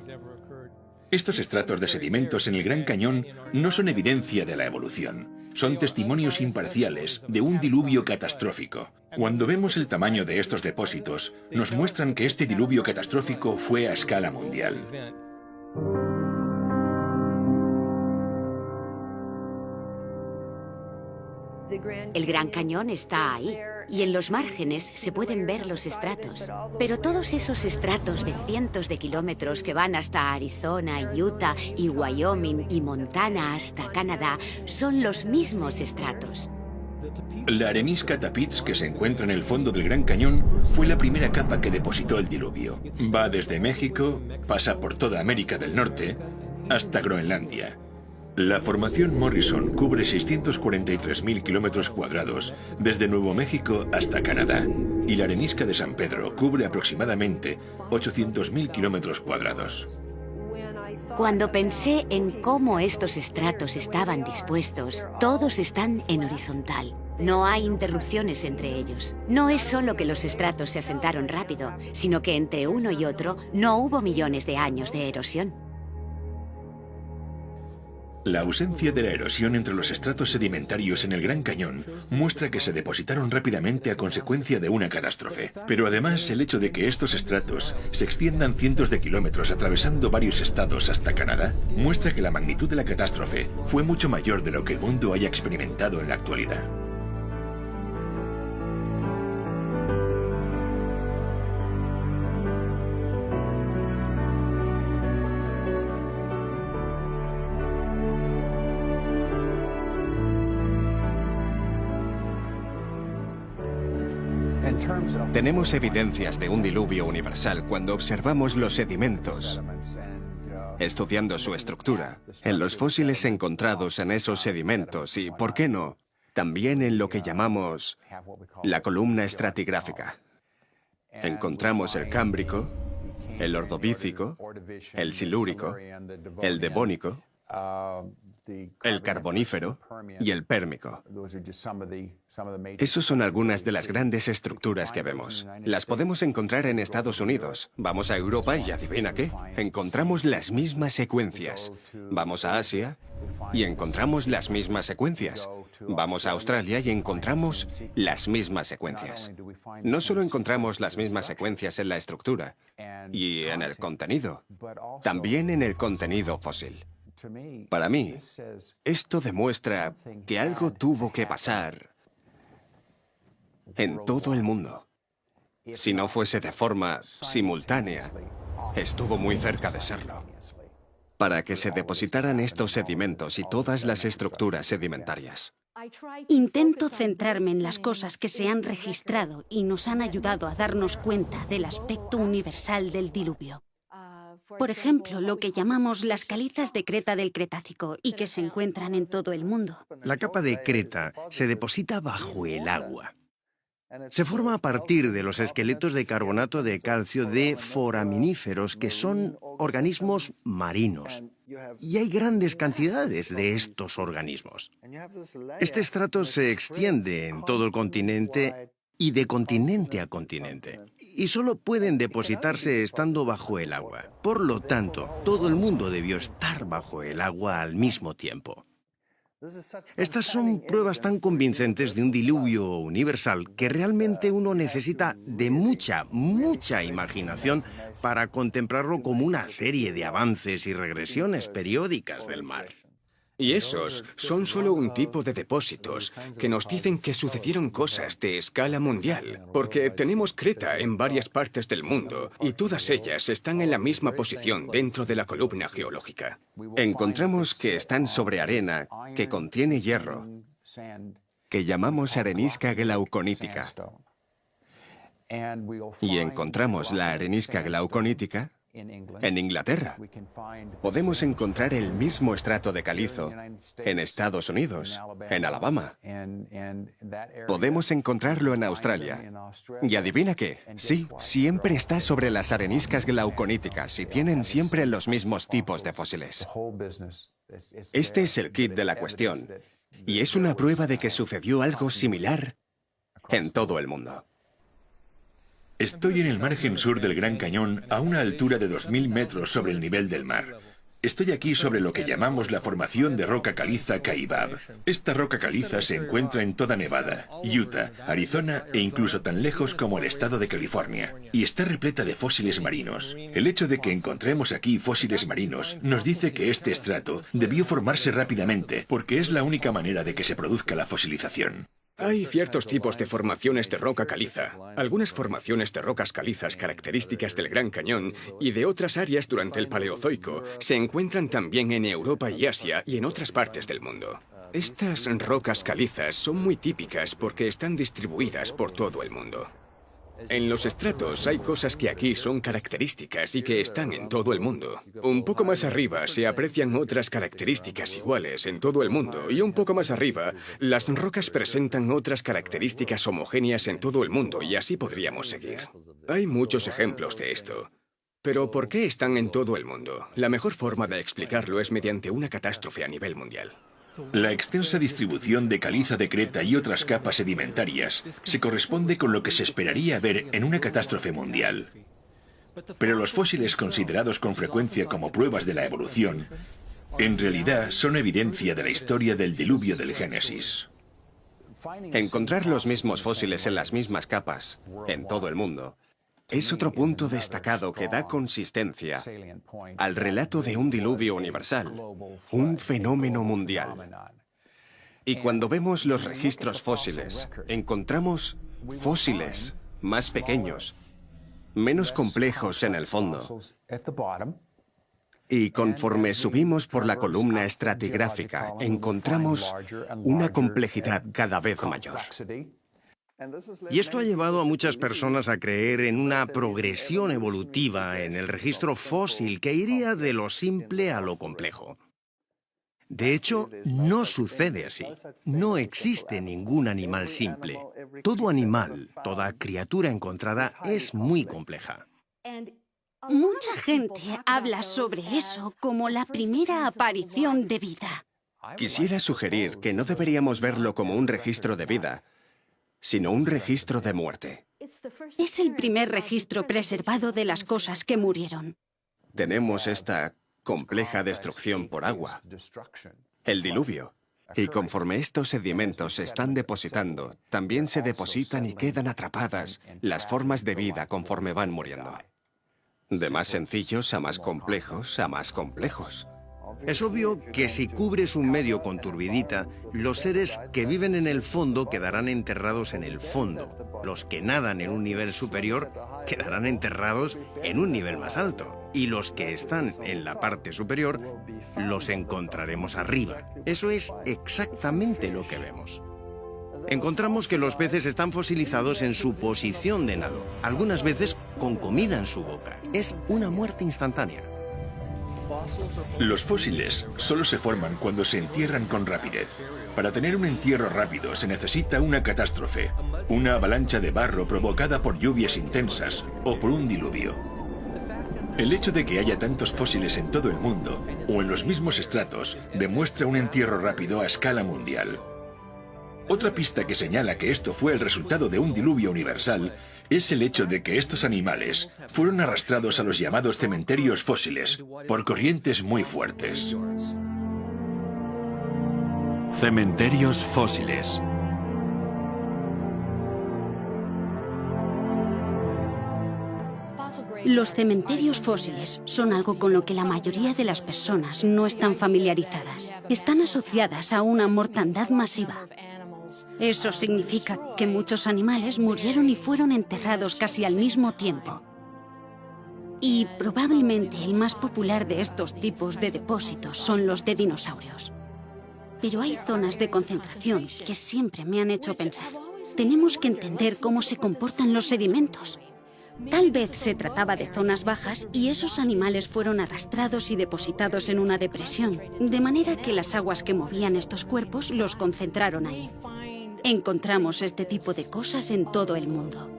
Estos estratos de sedimentos en el Gran Cañón no son evidencia de la evolución. Son testimonios imparciales de un diluvio catastrófico. Cuando vemos el tamaño de estos depósitos, nos muestran que este diluvio catastrófico fue a escala mundial. El Gran Cañón está ahí, y en los márgenes se pueden ver los estratos. Pero todos esos estratos de cientos de kilómetros que van hasta Arizona, Utah y Wyoming y Montana hasta Canadá son los mismos estratos. La arenisca Tapiz que se encuentra en el fondo del Gran Cañón fue la primera capa que depositó el diluvio. Va desde México, pasa por toda América del Norte, hasta Groenlandia. La formación Morrison cubre 643.000 kilómetros cuadrados, desde Nuevo México hasta Canadá, y la arenisca de San Pedro cubre aproximadamente 800.000 kilómetros cuadrados. Cuando pensé en cómo estos estratos estaban dispuestos, todos están en horizontal. No hay interrupciones entre ellos. No es solo que los estratos se asentaron rápido, sino que entre uno y otro no hubo millones de años de erosión. La ausencia de la erosión entre los estratos sedimentarios en el Gran Cañón muestra que se depositaron rápidamente a consecuencia de una catástrofe. Pero además, el hecho de que estos estratos se extiendan cientos de kilómetros atravesando varios estados hasta Canadá muestra que la magnitud de la catástrofe fue mucho mayor de lo que el mundo haya experimentado en la actualidad. Tenemos evidencias de un diluvio universal cuando observamos los sedimentos, estudiando su estructura, en los fósiles encontrados en esos sedimentos y, ¿por qué no?, también en lo que llamamos la columna estratigráfica. Encontramos el Cámbrico, el Ordovícico, el Silúrico, el Devónico, el Carbonífero y el Pérmico. Esos son algunas de las grandes estructuras que vemos. Las podemos encontrar en Estados Unidos. Vamos a Europa y adivina qué, encontramos las mismas secuencias. Vamos a Asia y encontramos las mismas secuencias. Vamos a Australia y encontramos las mismas secuencias. No solo encontramos las mismas secuencias en la estructura y en el contenido, también en el contenido fósil. Para mí, esto demuestra que algo tuvo que pasar en todo el mundo. Si no fuese de forma simultánea, estuvo muy cerca de serlo. Para que se depositaran estos sedimentos y todas las estructuras sedimentarias. Intento centrarme en las cosas que se han registrado y nos han ayudado a darnos cuenta del aspecto universal del diluvio. Por ejemplo, lo que llamamos las calizas de Creta del Cretácico y que se encuentran en todo el mundo. La capa de Creta se deposita bajo el agua. Se forma a partir de los esqueletos de carbonato de calcio de foraminíferos, que son organismos marinos. Y hay grandes cantidades de estos organismos. Este estrato se extiende en todo el continente y de continente a continente. Y solo pueden depositarse estando bajo el agua. Por lo tanto, todo el mundo debió estar bajo el agua al mismo tiempo. Estas son pruebas tan convincentes de un diluvio universal que realmente uno necesita de mucha imaginación para contemplarlo como una serie de avances y regresiones periódicas del mar. Y esos son solo un tipo de depósitos que nos dicen que sucedieron cosas de escala mundial, porque tenemos Creta en varias partes del mundo y todas ellas están en la misma posición dentro de la columna geológica. Encontramos que están sobre arena que contiene hierro, que llamamos arenisca glauconítica. Y encontramos la arenisca glauconítica en Inglaterra. Podemos encontrar el mismo estrato de calizo en Estados Unidos, en Alabama. Podemos encontrarlo en Australia. Y adivina qué, sí, siempre está sobre las areniscas glauconíticas y tienen siempre los mismos tipos de fósiles. Este es el kit de la cuestión, y es una prueba de que sucedió algo similar en todo el mundo. Estoy en el margen sur del Gran Cañón, a una altura de 2000 metros sobre el nivel del mar. Estoy aquí sobre lo que llamamos la formación de roca caliza Kaibab. Esta roca caliza se encuentra en toda Nevada, Utah, Arizona e incluso tan lejos como el estado de California. Y está repleta de fósiles marinos. El hecho de que encontremos aquí fósiles marinos nos dice que este estrato debió formarse rápidamente, porque es la única manera de que se produzca la fosilización. Hay ciertos tipos de formaciones de roca caliza. Algunas formaciones de rocas calizas características del Gran Cañón y de otras áreas durante el Paleozoico se encuentran también en Europa y Asia y en otras partes del mundo. Estas rocas calizas son muy típicas porque están distribuidas por todo el mundo. En los estratos hay cosas que aquí son características y que están en todo el mundo. Un poco más arriba se aprecian otras características iguales en todo el mundo y un poco más arriba las rocas presentan otras características homogéneas en todo el mundo y así podríamos seguir. Hay muchos ejemplos de esto. Pero ¿por qué están en todo el mundo? La mejor forma de explicarlo es mediante una catástrofe a nivel mundial. La extensa distribución de caliza de Creta y otras capas sedimentarias se corresponde con lo que se esperaría ver en una catástrofe mundial. Pero los fósiles considerados con frecuencia como pruebas de la evolución, en realidad son evidencia de la historia del diluvio del Génesis. Encontrar los mismos fósiles en las mismas capas, en todo el mundo, es otro punto destacado que da consistencia al relato de un diluvio universal, un fenómeno mundial. Y cuando vemos los registros fósiles, encontramos fósiles más pequeños, menos complejos en el fondo. Y conforme subimos por la columna estratigráfica, encontramos una complejidad cada vez mayor. Y esto ha llevado a muchas personas a creer en una progresión evolutiva en el registro fósil que iría de lo simple a lo complejo. De hecho, no sucede así. No existe ningún animal simple. Todo animal, toda criatura encontrada es muy compleja. Mucha gente habla sobre eso como la primera aparición de vida. Quisiera sugerir que no deberíamos verlo como un registro de vida, sino un registro de muerte. Es el primer registro preservado de las cosas que murieron. Tenemos esta compleja destrucción por agua, el diluvio. Y conforme estos sedimentos se están depositando, también se depositan y quedan atrapadas las formas de vida conforme van muriendo. De más sencillos a más complejos a más complejos. Es obvio que si cubres un medio con turbidita, los seres que viven en el fondo quedarán enterrados en el fondo. Los que nadan en un nivel superior quedarán enterrados en un nivel más alto. Y los que están en la parte superior los encontraremos arriba. Eso es exactamente lo que vemos. Encontramos que los peces están fosilizados en su posición de nado, algunas veces con comida en su boca. Es una muerte instantánea. Los fósiles solo se forman cuando se entierran con rapidez. Para tener un entierro rápido se necesita una catástrofe, una avalancha de barro provocada por lluvias intensas o por un diluvio. El hecho de que haya tantos fósiles en todo el mundo, o en los mismos estratos, demuestra un entierro rápido a escala mundial. Otra pista que señala que esto fue el resultado de un diluvio universal es el hecho de que estos animales fueron arrastrados a los llamados cementerios fósiles por corrientes muy fuertes. Cementerios fósiles. Los cementerios fósiles son algo con lo que la mayoría de las personas no están familiarizadas. Están asociadas a una mortandad masiva. Eso significa que muchos animales murieron y fueron enterrados casi al mismo tiempo. Y probablemente el más popular de estos tipos de depósitos son los de dinosaurios. Pero hay zonas de concentración que siempre me han hecho pensar. Tenemos que entender cómo se comportan los sedimentos. Tal vez se trataba de zonas bajas y esos animales fueron arrastrados y depositados en una depresión, de manera que las aguas que movían estos cuerpos los concentraron ahí. Encontramos este tipo de cosas en todo el mundo.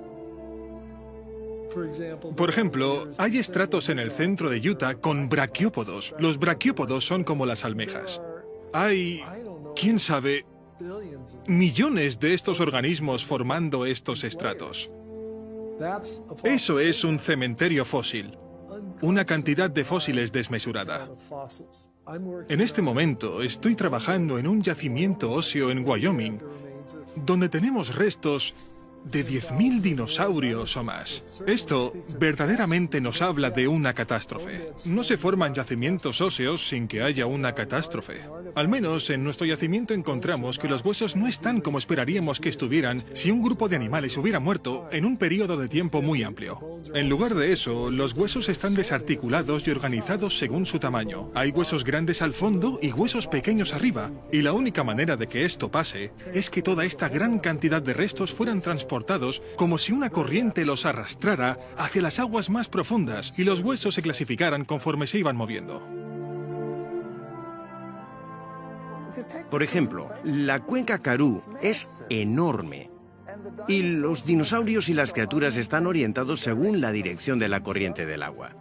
Por ejemplo, hay estratos en el centro de Utah con braquiópodos. Los braquiópodos son como las almejas. Hay, quién sabe, millones de estos organismos formando estos estratos. Eso es un cementerio fósil, una cantidad de fósiles desmesurada. En este momento estoy trabajando en un yacimiento óseo en Wyoming, donde tenemos restos de 10.000 dinosaurios o más. Esto verdaderamente nos habla de una catástrofe. No se forman yacimientos óseos sin que haya una catástrofe. Al menos en nuestro yacimiento encontramos que los huesos no están como esperaríamos que estuvieran si un grupo de animales hubiera muerto en un periodo de tiempo muy amplio. En lugar de eso, los huesos están desarticulados y organizados según su tamaño. Hay huesos grandes al fondo y huesos pequeños arriba. Y la única manera de que esto pase es que toda esta gran cantidad de restos fueran transportados como si una corriente los arrastrara hacia las aguas más profundas y los huesos se clasificaran conforme se iban moviendo. Por ejemplo, la cuenca Karoo es enorme y los dinosaurios y las criaturas están orientados según la dirección de la corriente del agua.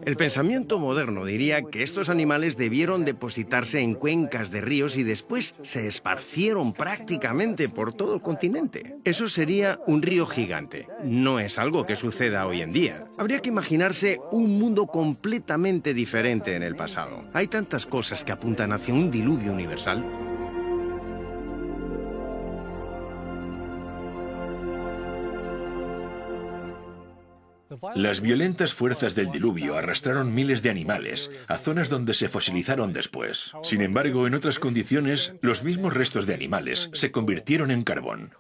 El pensamiento moderno diría que estos animales debieron depositarse en cuencas de ríos y después se esparcieron prácticamente por todo el continente. Eso sería un río gigante. No es algo que suceda hoy en día. Habría que imaginarse un mundo completamente diferente en el pasado. Hay tantas cosas que apuntan hacia un diluvio universal. Las violentas fuerzas del diluvio arrastraron miles de animales a zonas donde se fosilizaron después. Sin embargo, en otras condiciones, los mismos restos de animales se convirtieron en carbón.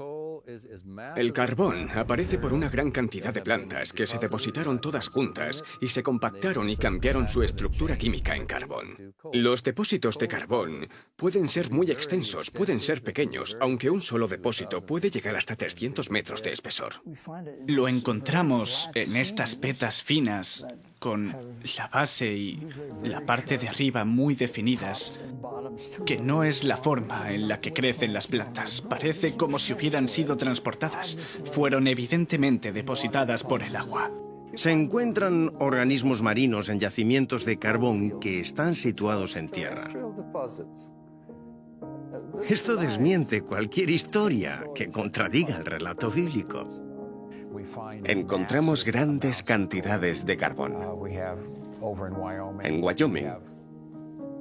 El carbón aparece por una gran cantidad de plantas que se depositaron todas juntas y se compactaron y cambiaron su estructura química en carbón. Los depósitos de carbón pueden ser muy extensos, pueden ser pequeños, aunque un solo depósito puede llegar hasta 300 metros de espesor. Lo encontramos en estas vetas finas, con la base y la parte de arriba muy definidas, que no es la forma en la que crecen las plantas. Parece como si hubieran sido transportadas. Fueron evidentemente depositadas por el agua. Se encuentran organismos marinos en yacimientos de carbón que están situados en tierra. Esto desmiente cualquier historia que contradiga el relato bíblico. Encontramos grandes cantidades de carbón. En Wyoming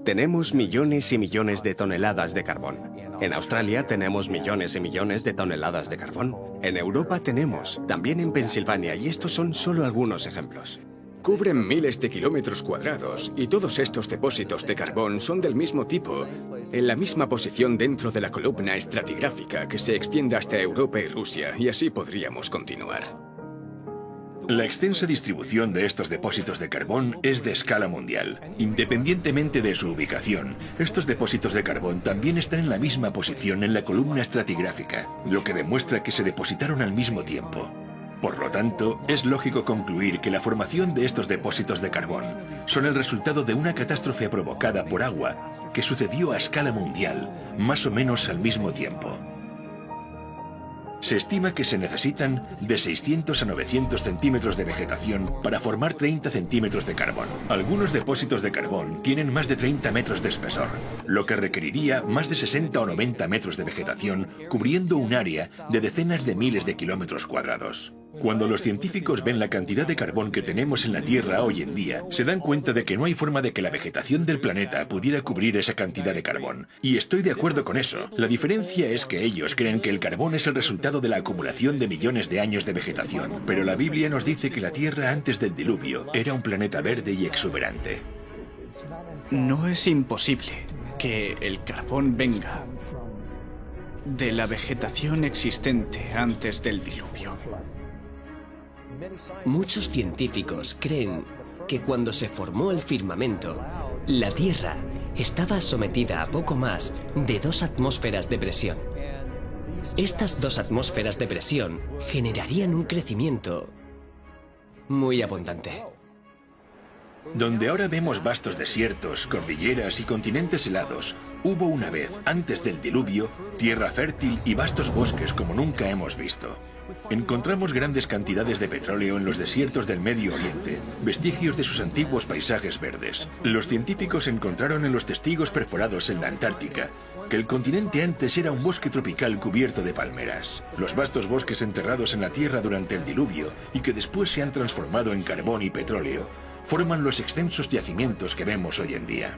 tenemos millones y millones de toneladas de carbón. En Australia tenemos millones y millones de toneladas de carbón. En Europa tenemos, también en Pensilvania, y estos son solo algunos ejemplos. Cubren miles de kilómetros cuadrados y todos estos depósitos de carbón son del mismo tipo, en la misma posición dentro de la columna estratigráfica que se extiende hasta Europa y Rusia, y así podríamos continuar. La extensa distribución de estos depósitos de carbón es de escala mundial. Independientemente de su ubicación, estos depósitos de carbón también están en la misma posición en la columna estratigráfica, lo que demuestra que se depositaron al mismo tiempo. Por lo tanto, es lógico concluir que la formación de estos depósitos de carbón son el resultado de una catástrofe provocada por agua que sucedió a escala mundial, más o menos al mismo tiempo. Se estima que se necesitan de 600 a 900 centímetros de vegetación para formar 30 centímetros de carbón. Algunos depósitos de carbón tienen más de 30 metros de espesor, lo que requeriría más de 60 o 90 metros de vegetación cubriendo un área de decenas de miles de kilómetros cuadrados. Cuando los científicos ven la cantidad de carbón que tenemos en la Tierra hoy en día, se dan cuenta de que no hay forma de que la vegetación del planeta pudiera cubrir esa cantidad de carbón. Y estoy de acuerdo con eso. La diferencia es que ellos creen que el carbón es el resultado de la acumulación de millones de años de vegetación. Pero la Biblia nos dice que la Tierra antes del diluvio era un planeta verde y exuberante. No es imposible que el carbón venga de la vegetación existente antes del diluvio. Muchos científicos creen que cuando se formó el firmamento, la Tierra estaba sometida a poco más de 2 atmósferas de presión. Estas 2 atmósferas de presión generarían un crecimiento muy abundante. Donde ahora vemos vastos desiertos, cordilleras y continentes helados, hubo una vez, antes del diluvio, tierra fértil y vastos bosques como nunca hemos visto. Encontramos grandes cantidades de petróleo en los desiertos del Medio Oriente, vestigios de sus antiguos paisajes verdes. Los científicos encontraron en los testigos perforados en la Antártica que el continente antes era un bosque tropical cubierto de palmeras. Los vastos bosques enterrados en la Tierra durante el diluvio y que después se han transformado en carbón y petróleo, forman los extensos yacimientos que vemos hoy en día.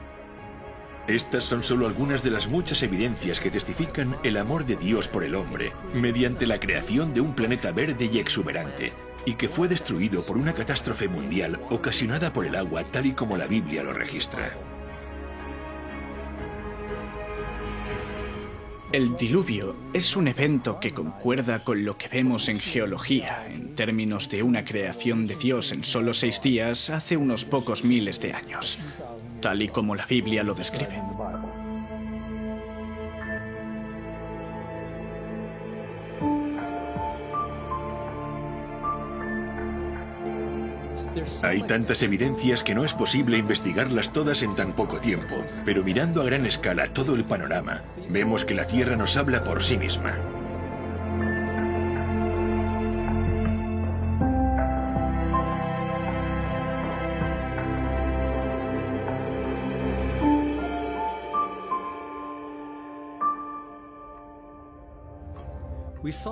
Estas son solo algunas de las muchas evidencias que testifican el amor de Dios por el hombre, mediante la creación de un planeta verde y exuberante, y que fue destruido por una catástrofe mundial ocasionada por el agua tal y como la Biblia lo registra. El diluvio es un evento que concuerda con lo que vemos en geología, en términos de una creación de Dios en solo 6 días hace unos pocos miles de años, tal y como la Biblia lo describe. Hay tantas evidencias que no es posible investigarlas todas en tan poco tiempo, pero mirando a gran escala todo el panorama, vemos que la Tierra nos habla por sí misma.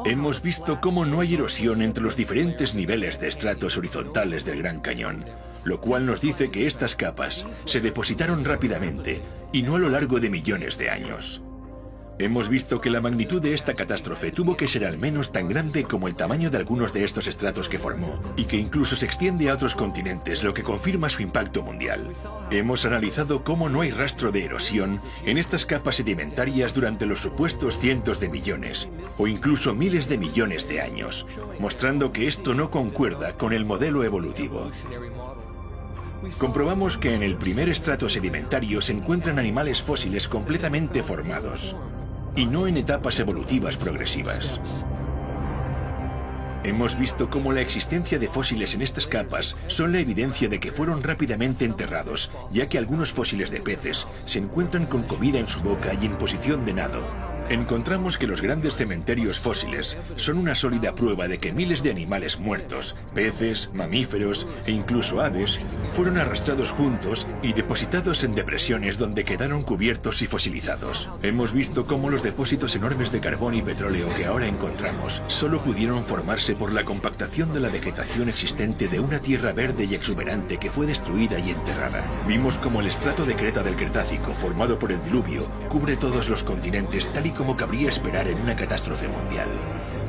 Hemos visto cómo no hay erosión entre los diferentes niveles de estratos horizontales del Gran Cañón, lo cual nos dice que estas capas se depositaron rápidamente y no a lo largo de millones de años. Hemos visto que la magnitud de esta catástrofe tuvo que ser al menos tan grande como el tamaño de algunos de estos estratos que formó, y que incluso se extiende a otros continentes, lo que confirma su impacto mundial. Hemos analizado cómo no hay rastro de erosión en estas capas sedimentarias durante los supuestos cientos de millones, o incluso miles de millones de años, mostrando que esto no concuerda con el modelo evolutivo. Comprobamos que en el primer estrato sedimentario se encuentran animales fósiles completamente formados, y no en etapas evolutivas progresivas. Hemos visto cómo la existencia de fósiles en estas capas son la evidencia de que fueron rápidamente enterrados, ya que algunos fósiles de peces se encuentran con comida en su boca y en posición de nado. Encontramos que los grandes cementerios fósiles son una sólida prueba de que miles de animales muertos, peces, mamíferos e incluso aves, fueron arrastrados juntos y depositados en depresiones donde quedaron cubiertos y fosilizados. Hemos visto cómo los depósitos enormes de carbón y petróleo que ahora encontramos solo pudieron formarse por la compactación de la vegetación existente de una tierra verde y exuberante que fue destruida y enterrada. Vimos cómo el estrato de creta del Cretácico, formado por el diluvio, cubre todos los continentes tal y como cabría esperar en una catástrofe mundial.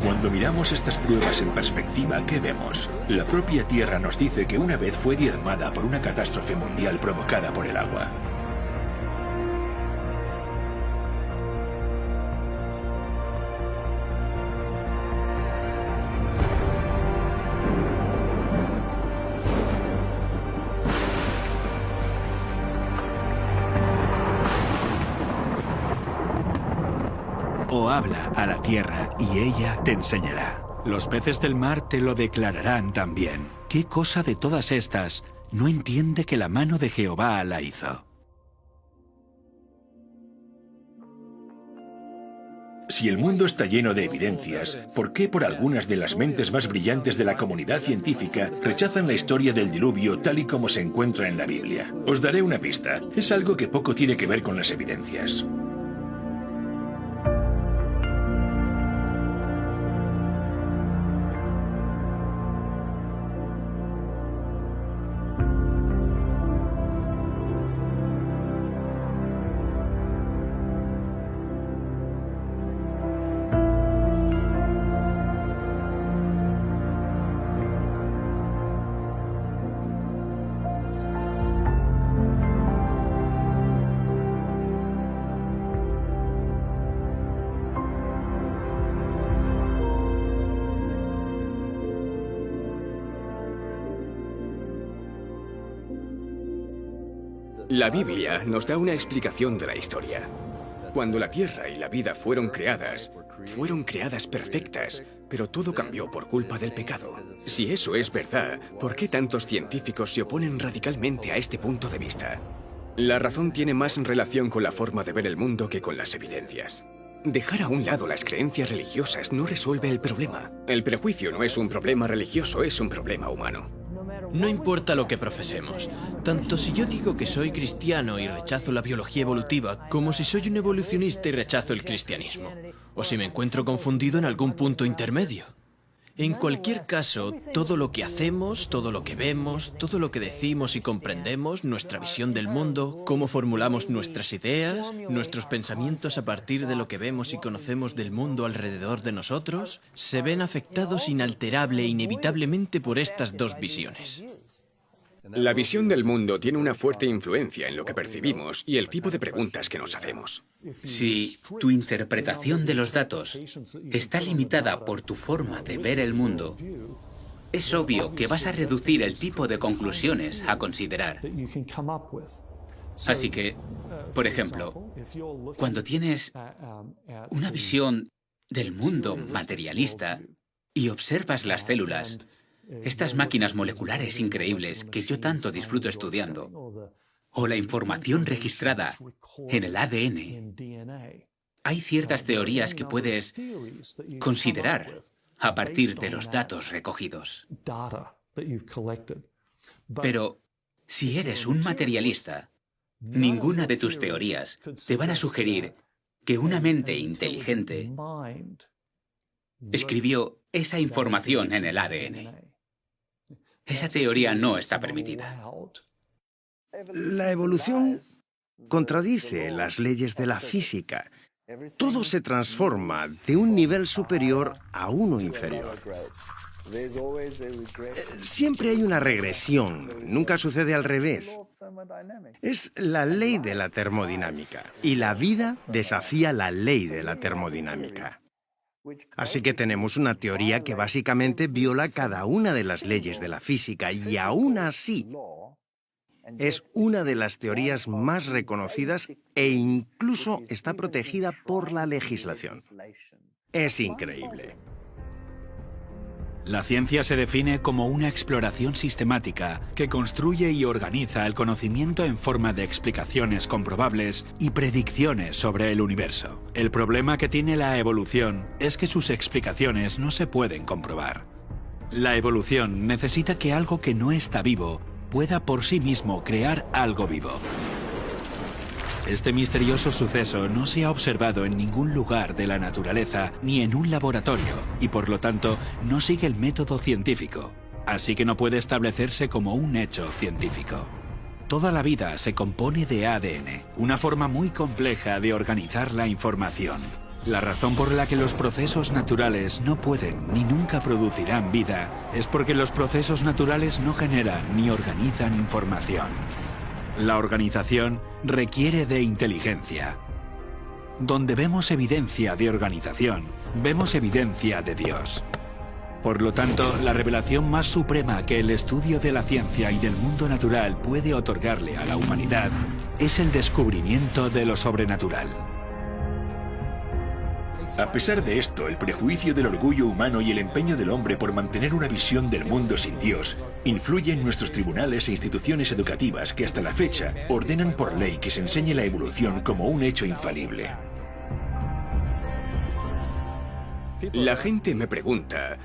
Cuando miramos estas pruebas en perspectiva, ¿qué vemos? La propia Tierra nos dice que una vez fue diezmada por una catástrofe mundial provocada por el agua. O habla a la tierra y ella te enseñará. Los peces del mar te lo declararán también. ¿Qué cosa de todas estas no entiende que la mano de Jehová la hizo? Si el mundo está lleno de evidencias, ¿por qué por algunas de las mentes más brillantes de la comunidad científica rechazan la historia del diluvio tal y como se encuentra en la Biblia? Os daré una pista. Es algo que poco tiene que ver con las evidencias. La Biblia nos da una explicación de la historia. Cuando la Tierra y la vida fueron creadas perfectas, pero todo cambió por culpa del pecado. Si eso es verdad, ¿por qué tantos científicos se oponen radicalmente a este punto de vista? La razón tiene más relación con la forma de ver el mundo que con las evidencias. Dejar a un lado las creencias religiosas no resuelve el problema. El prejuicio no es un problema religioso, es un problema humano. No importa lo que profesemos, tanto si yo digo que soy cristiano y rechazo la biología evolutiva, como si soy un evolucionista y rechazo el cristianismo, o si me encuentro confundido en algún punto intermedio. En cualquier caso, todo lo que hacemos, todo lo que vemos, todo lo que decimos y comprendemos, nuestra visión del mundo, cómo formulamos nuestras ideas, nuestros pensamientos a partir de lo que vemos y conocemos del mundo alrededor de nosotros, se ven afectados inalterable e inevitablemente por estas dos visiones. La visión del mundo tiene una fuerte influencia en lo que percibimos y el tipo de preguntas que nos hacemos. Si tu interpretación de los datos está limitada por tu forma de ver el mundo, es obvio que vas a reducir el tipo de conclusiones a considerar. Así que, por ejemplo, cuando tienes una visión del mundo materialista y observas las células, estas máquinas moleculares increíbles que yo tanto disfruto estudiando, o la información registrada en el ADN, hay ciertas teorías que puedes considerar a partir de los datos recogidos. Pero si eres un materialista, ninguna de tus teorías te van a sugerir que una mente inteligente escribió esa información en el ADN. Esa teoría no está permitida. La evolución contradice las leyes de la física. Todo se transforma de un nivel superior a uno inferior. Siempre hay una regresión, nunca sucede al revés. Es la ley de la termodinámica, y la vida desafía la ley de la termodinámica. Así que tenemos una teoría que básicamente viola cada una de las leyes de la física y aún así es una de las teorías más reconocidas e incluso está protegida por la legislación. Es increíble. La ciencia se define como una exploración sistemática que construye y organiza el conocimiento en forma de explicaciones comprobables y predicciones sobre el universo. El problema que tiene la evolución es que sus explicaciones no se pueden comprobar. La evolución necesita que algo que no está vivo pueda por sí mismo crear algo vivo. Este misterioso suceso no se ha observado en ningún lugar de la naturaleza ni en un laboratorio y por lo tanto no sigue el método científico, así que no puede establecerse como un hecho científico. Toda la vida se compone de ADN, una forma muy compleja de organizar la información. La razón por la que los procesos naturales no pueden ni nunca producirán vida es porque los procesos naturales no generan ni organizan información. La organización requiere de inteligencia. Donde vemos evidencia de organización, vemos evidencia de Dios. Por lo tanto, la revelación más suprema que el estudio de la ciencia y del mundo natural puede otorgarle a la humanidad es el descubrimiento de lo sobrenatural. A pesar de esto, el prejuicio del orgullo humano y el empeño del hombre por mantener una visión del mundo sin Dios influye en nuestros tribunales e instituciones educativas que hasta la fecha ordenan por ley que se enseñe la evolución como un hecho infalible. La gente me pregunta,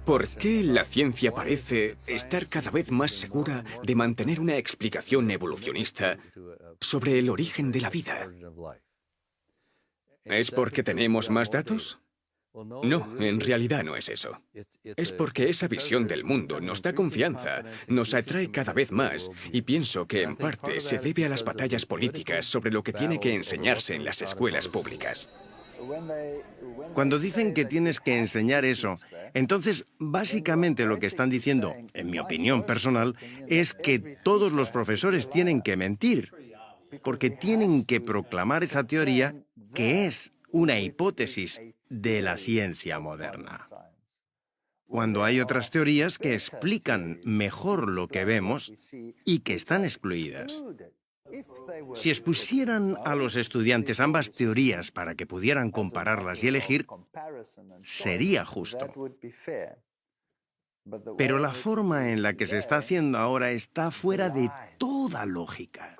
¿por qué la ciencia parece estar cada vez más segura de mantener una explicación evolucionista sobre el origen de la vida? ¿Es porque tenemos más datos? No, en realidad no es eso. Es porque esa visión del mundo nos da confianza, nos atrae cada vez más, y pienso que en parte se debe a las batallas políticas sobre lo que tiene que enseñarse en las escuelas públicas. Cuando dicen que tienes que enseñar eso, entonces básicamente lo que están diciendo, en mi opinión personal, es que todos los profesores tienen que mentir, porque tienen que proclamar esa teoría que es una hipótesis de la ciencia moderna. Cuando hay otras teorías que explican mejor lo que vemos y que están excluidas. Si expusieran a los estudiantes ambas teorías para que pudieran compararlas y elegir, sería justo. Pero la forma en la que se está haciendo ahora está fuera de toda lógica.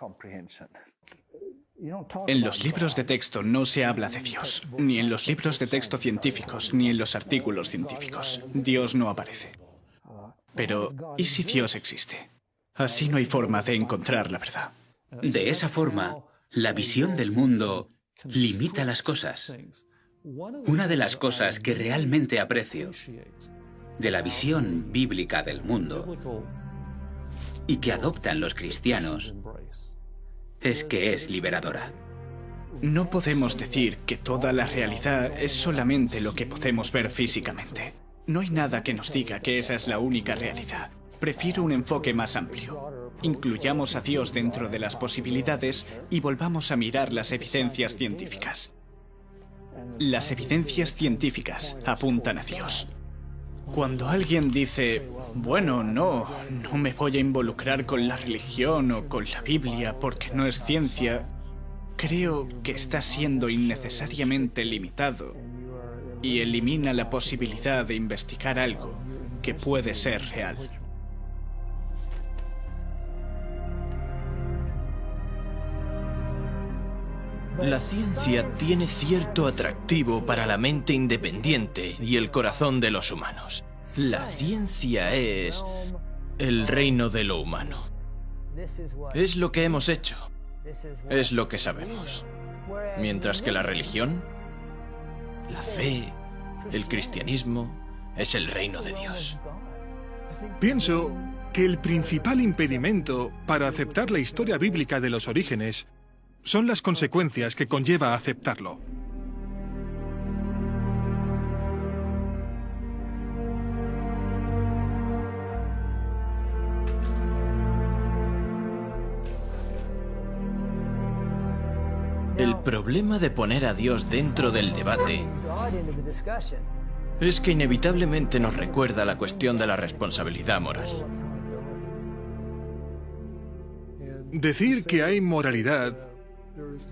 En los libros de texto no se habla de Dios, ni en los libros de texto científicos, ni en los artículos científicos. Dios no aparece. Pero, ¿y si Dios existe? Así no hay forma de encontrar la verdad. De esa forma, la visión del mundo limita las cosas. Una de las cosas que realmente aprecio de la visión bíblica del mundo y que adoptan los cristianos es que es liberadora. No podemos decir que toda la realidad es solamente lo que podemos ver físicamente. No hay nada que nos diga que esa es la única realidad. Prefiero un enfoque más amplio. Incluyamos a Dios dentro de las posibilidades y volvamos a mirar las evidencias científicas. Las evidencias científicas apuntan a Dios. Cuando alguien dice, bueno, no me voy a involucrar con la religión o con la Biblia porque no es ciencia, creo que está siendo innecesariamente limitado y elimina la posibilidad de investigar algo que puede ser real. La ciencia tiene cierto atractivo para la mente independiente y el corazón de los humanos. La ciencia es el reino de lo humano. Es lo que hemos hecho. Es lo que sabemos. Mientras que la religión, la fe, el cristianismo, es el reino de Dios. Pienso que el principal impedimento para aceptar la historia bíblica de los orígenes son las consecuencias que conlleva aceptarlo. El problema de poner a Dios dentro del debate es que inevitablemente nos recuerda la cuestión de la responsabilidad moral. Decir que hay moralidad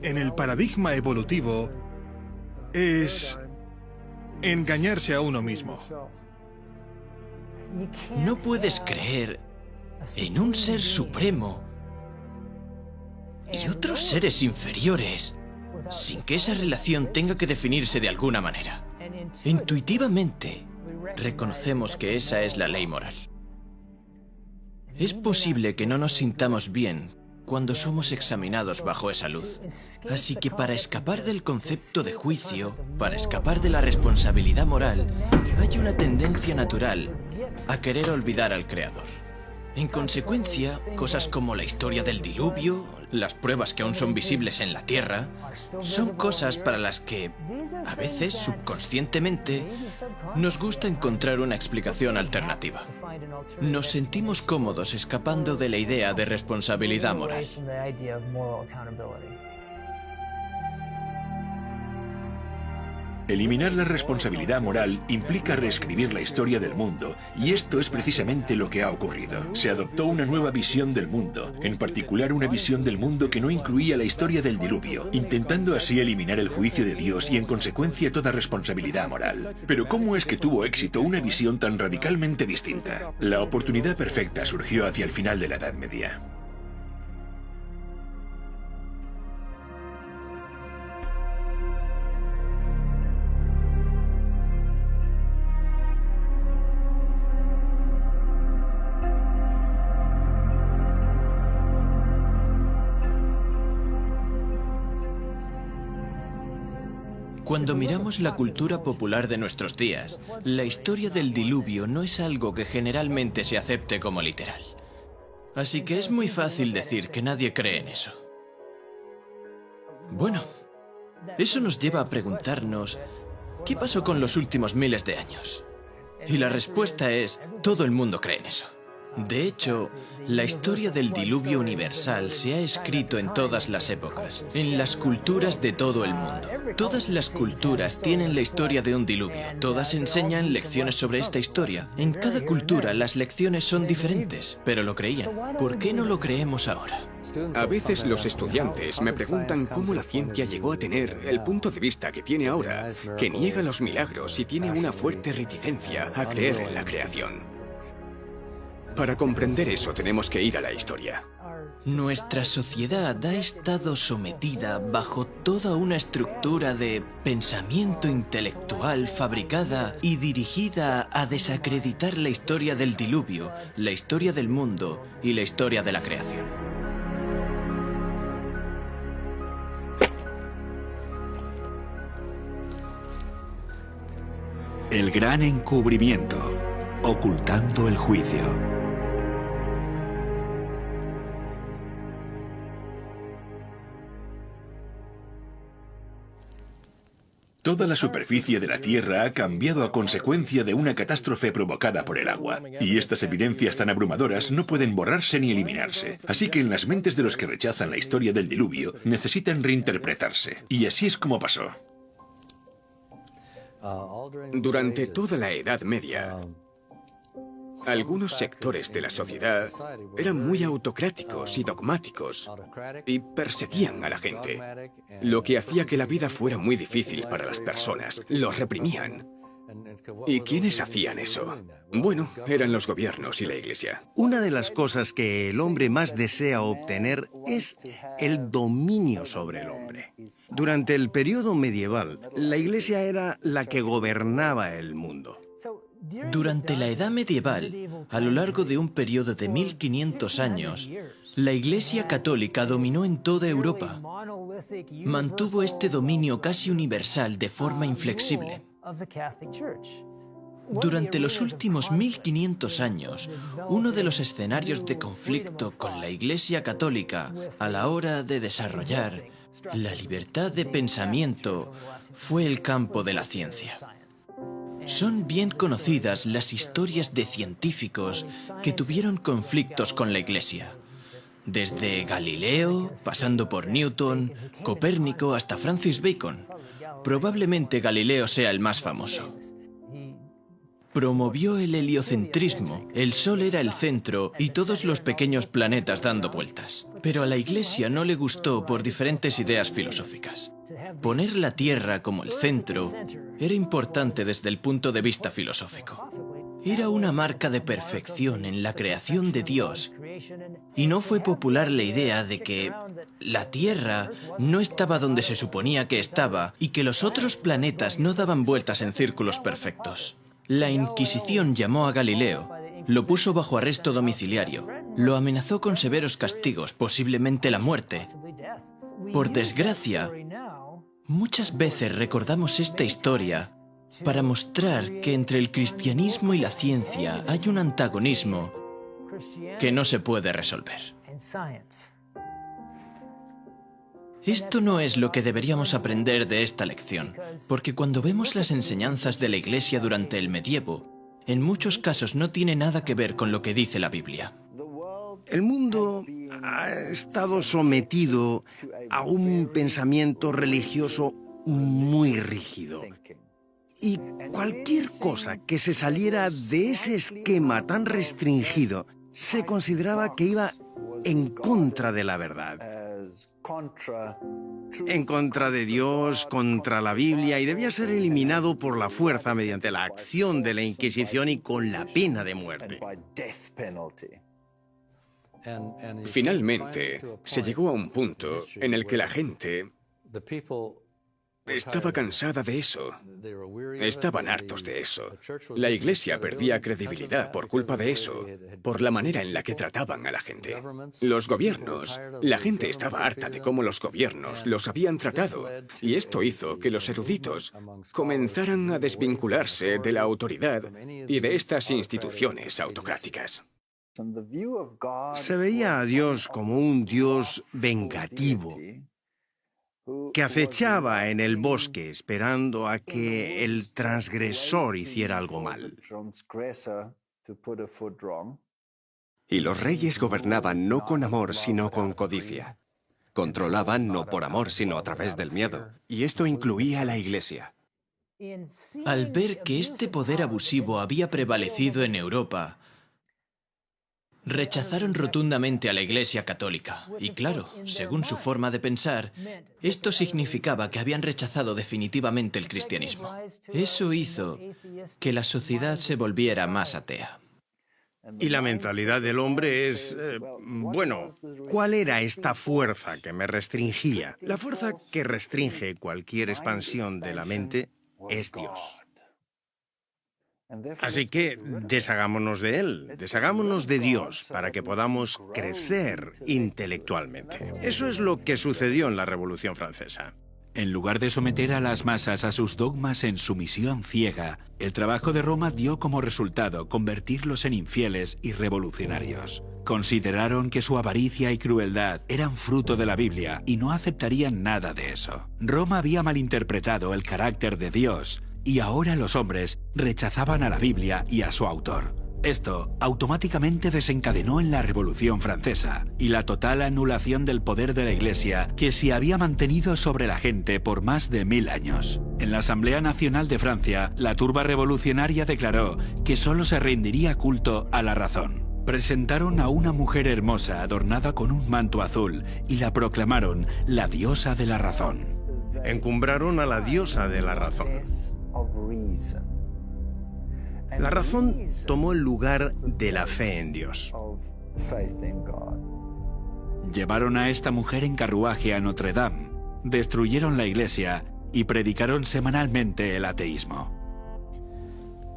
en el paradigma evolutivo es engañarse a uno mismo. No puedes creer en un ser supremo y otros seres inferiores sin que esa relación tenga que definirse de alguna manera. Intuitivamente, reconocemos que esa es la ley moral. Es posible que no nos sintamos bien cuando somos examinados bajo esa luz. Así que para escapar del concepto de juicio, para escapar de la responsabilidad moral, hay una tendencia natural a querer olvidar al Creador. En consecuencia, cosas como la historia del diluvio, las pruebas que aún son visibles en la Tierra, son cosas para las que, a veces, subconscientemente, nos gusta encontrar una explicación alternativa. Nos sentimos cómodos escapando de la idea de responsabilidad moral. Eliminar la responsabilidad moral implica reescribir la historia del mundo, y esto es precisamente lo que ha ocurrido. Se adoptó una nueva visión del mundo, en particular una visión del mundo que no incluía la historia del diluvio, intentando así eliminar el juicio de Dios y en consecuencia toda responsabilidad moral. Pero ¿cómo es que tuvo éxito una visión tan radicalmente distinta? La oportunidad perfecta surgió hacia el final de la Edad Media. Cuando miramos la cultura popular de nuestros días, la historia del diluvio no es algo que generalmente se acepte como literal. Así que es muy fácil decir que nadie cree en eso. Bueno, eso nos lleva a preguntarnos, ¿qué pasó con los últimos miles de años? Y la respuesta es, todo el mundo cree en eso. De hecho, la historia del diluvio universal se ha escrito en todas las épocas, en las culturas de todo el mundo. Todas las culturas tienen la historia de un diluvio. Todas enseñan lecciones sobre esta historia. En cada cultura las lecciones son diferentes, pero lo creían. ¿Por qué no lo creemos ahora? A veces los estudiantes me preguntan cómo la ciencia llegó a tener el punto de vista que tiene ahora, que niega los milagros y tiene una fuerte reticencia a creer en la creación. Para comprender eso tenemos que ir a la historia. Nuestra sociedad ha estado sometida bajo toda una estructura de pensamiento intelectual fabricada y dirigida a desacreditar la historia del diluvio, la historia del mundo y la historia de la creación. El gran encubrimiento, ocultando el juicio. Toda la superficie de la Tierra ha cambiado a consecuencia de una catástrofe provocada por el agua. Y estas evidencias tan abrumadoras no pueden borrarse ni eliminarse. Así que en las mentes de los que rechazan la historia del diluvio necesitan reinterpretarse. Y así es como pasó. Durante toda la Edad Media, algunos sectores de la sociedad eran muy autocráticos y dogmáticos y perseguían a la gente, lo que hacía que la vida fuera muy difícil para las personas. Los reprimían. ¿Y quiénes hacían eso? Bueno, eran los gobiernos y la Iglesia. Una de las cosas que el hombre más desea obtener es el dominio sobre el hombre. Durante el periodo medieval, la Iglesia era la que gobernaba el mundo. Durante la Edad Medieval, a lo largo de un periodo de 1500 años, la Iglesia Católica dominó en toda Europa. Mantuvo este dominio casi universal de forma inflexible. Durante los últimos 1500 años, uno de los escenarios de conflicto con la Iglesia Católica a la hora de desarrollar la libertad de pensamiento fue el campo de la ciencia. Son bien conocidas las historias de científicos que tuvieron conflictos con la Iglesia. Desde Galileo, pasando por Newton, Copérnico hasta Francis Bacon. Probablemente Galileo sea el más famoso. Promovió el heliocentrismo. El Sol era el centro y todos los pequeños planetas dando vueltas. Pero a la Iglesia no le gustó por diferentes ideas filosóficas. Poner la Tierra como el centro era importante desde el punto de vista filosófico. Era una marca de perfección en la creación de Dios, y no fue popular la idea de que la Tierra no estaba donde se suponía que estaba y que los otros planetas no daban vueltas en círculos perfectos. La Inquisición llamó a Galileo, lo puso bajo arresto domiciliario, lo amenazó con severos castigos, posiblemente la muerte. Por desgracia, muchas veces recordamos esta historia para mostrar que entre el cristianismo y la ciencia hay un antagonismo que no se puede resolver. Esto no es lo que deberíamos aprender de esta lección, porque cuando vemos las enseñanzas de la Iglesia durante el medievo, en muchos casos no tiene nada que ver con lo que dice la Biblia. El mundo ha estado sometido a un pensamiento religioso muy rígido. Y cualquier cosa que se saliera de ese esquema tan restringido se consideraba que iba en contra de la verdad. En contra de Dios, contra la Biblia, y debía ser eliminado por la fuerza mediante la acción de la Inquisición y con la pena de muerte. Finalmente, se llegó a un punto en el que la gente estaba cansada de eso. Estaban hartos de eso. La Iglesia perdía credibilidad por culpa de eso, por la manera en la que trataban a la gente. Los gobiernos, la gente estaba harta de cómo los gobiernos los habían tratado, y esto hizo que los eruditos comenzaran a desvincularse de la autoridad y de estas instituciones autocráticas. Se veía a Dios como un Dios vengativo, que acechaba en el bosque esperando a que el transgresor hiciera algo mal. Y los reyes gobernaban no con amor, sino con codicia. Controlaban no por amor, sino a través del miedo. Y esto incluía a la Iglesia. Al ver que este poder abusivo había prevalecido en Europa, rechazaron rotundamente a la Iglesia católica. Y claro, según su forma de pensar, esto significaba que habían rechazado definitivamente el cristianismo. Eso hizo que la sociedad se volviera más atea. Y la mentalidad del hombre es, bueno, ¿cuál era esta fuerza que me restringía? La fuerza que restringe cualquier expansión de la mente es Dios. Así que deshagámonos de Él, deshagámonos de Dios para que podamos crecer intelectualmente. Eso es lo que sucedió en la Revolución Francesa. En lugar de someter a las masas a sus dogmas en sumisión ciega, el trabajo de Roma dio como resultado convertirlos en infieles y revolucionarios. Consideraron que su avaricia y crueldad eran fruto de la Biblia y no aceptarían nada de eso. Roma había malinterpretado el carácter de Dios y ahora los hombres rechazaban a la Biblia y a su autor. Esto automáticamente desencadenó en la Revolución Francesa y la total anulación del poder de la Iglesia que se había mantenido sobre la gente por más de 1000 años. En la Asamblea Nacional de Francia, la turba revolucionaria declaró que solo se rendiría culto a la razón. Presentaron a una mujer hermosa adornada con un manto azul y la proclamaron la diosa de la razón. Encumbraron a la diosa de la razón. La razón tomó el lugar de la fe en Dios. Llevaron a esta mujer en carruaje a Notre Dame, destruyeron la iglesia y predicaron semanalmente el ateísmo.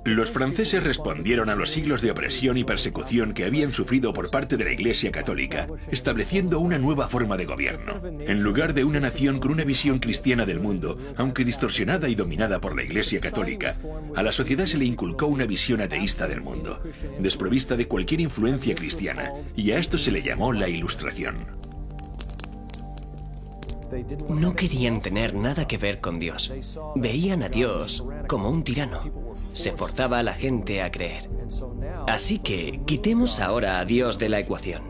Los franceses respondieron a los siglos de opresión y persecución que habían sufrido por parte de la Iglesia Católica, estableciendo una nueva forma de gobierno. En lugar de una nación con una visión cristiana del mundo, aunque distorsionada y dominada por la Iglesia Católica, a la sociedad se le inculcó una visión ateísta del mundo, desprovista de cualquier influencia cristiana, y a esto se le llamó la Ilustración. No querían tener nada que ver con Dios. Veían a Dios como un tirano. Se forzaba a la gente a creer. Así que quitemos ahora a Dios de la ecuación.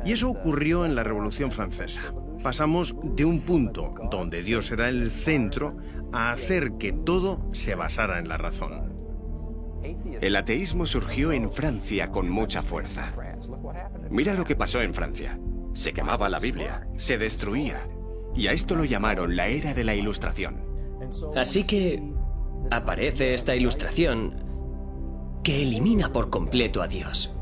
Y eso ocurrió en la Revolución Francesa. Pasamos de un punto donde Dios era el centro a hacer que todo se basara en la razón. El ateísmo surgió en Francia con mucha fuerza. Mira lo que pasó en Francia. Se quemaba la Biblia, se destruía. Y a esto lo llamaron la era de la Ilustración. Así que aparece esta ilustración que elimina por completo a Dios.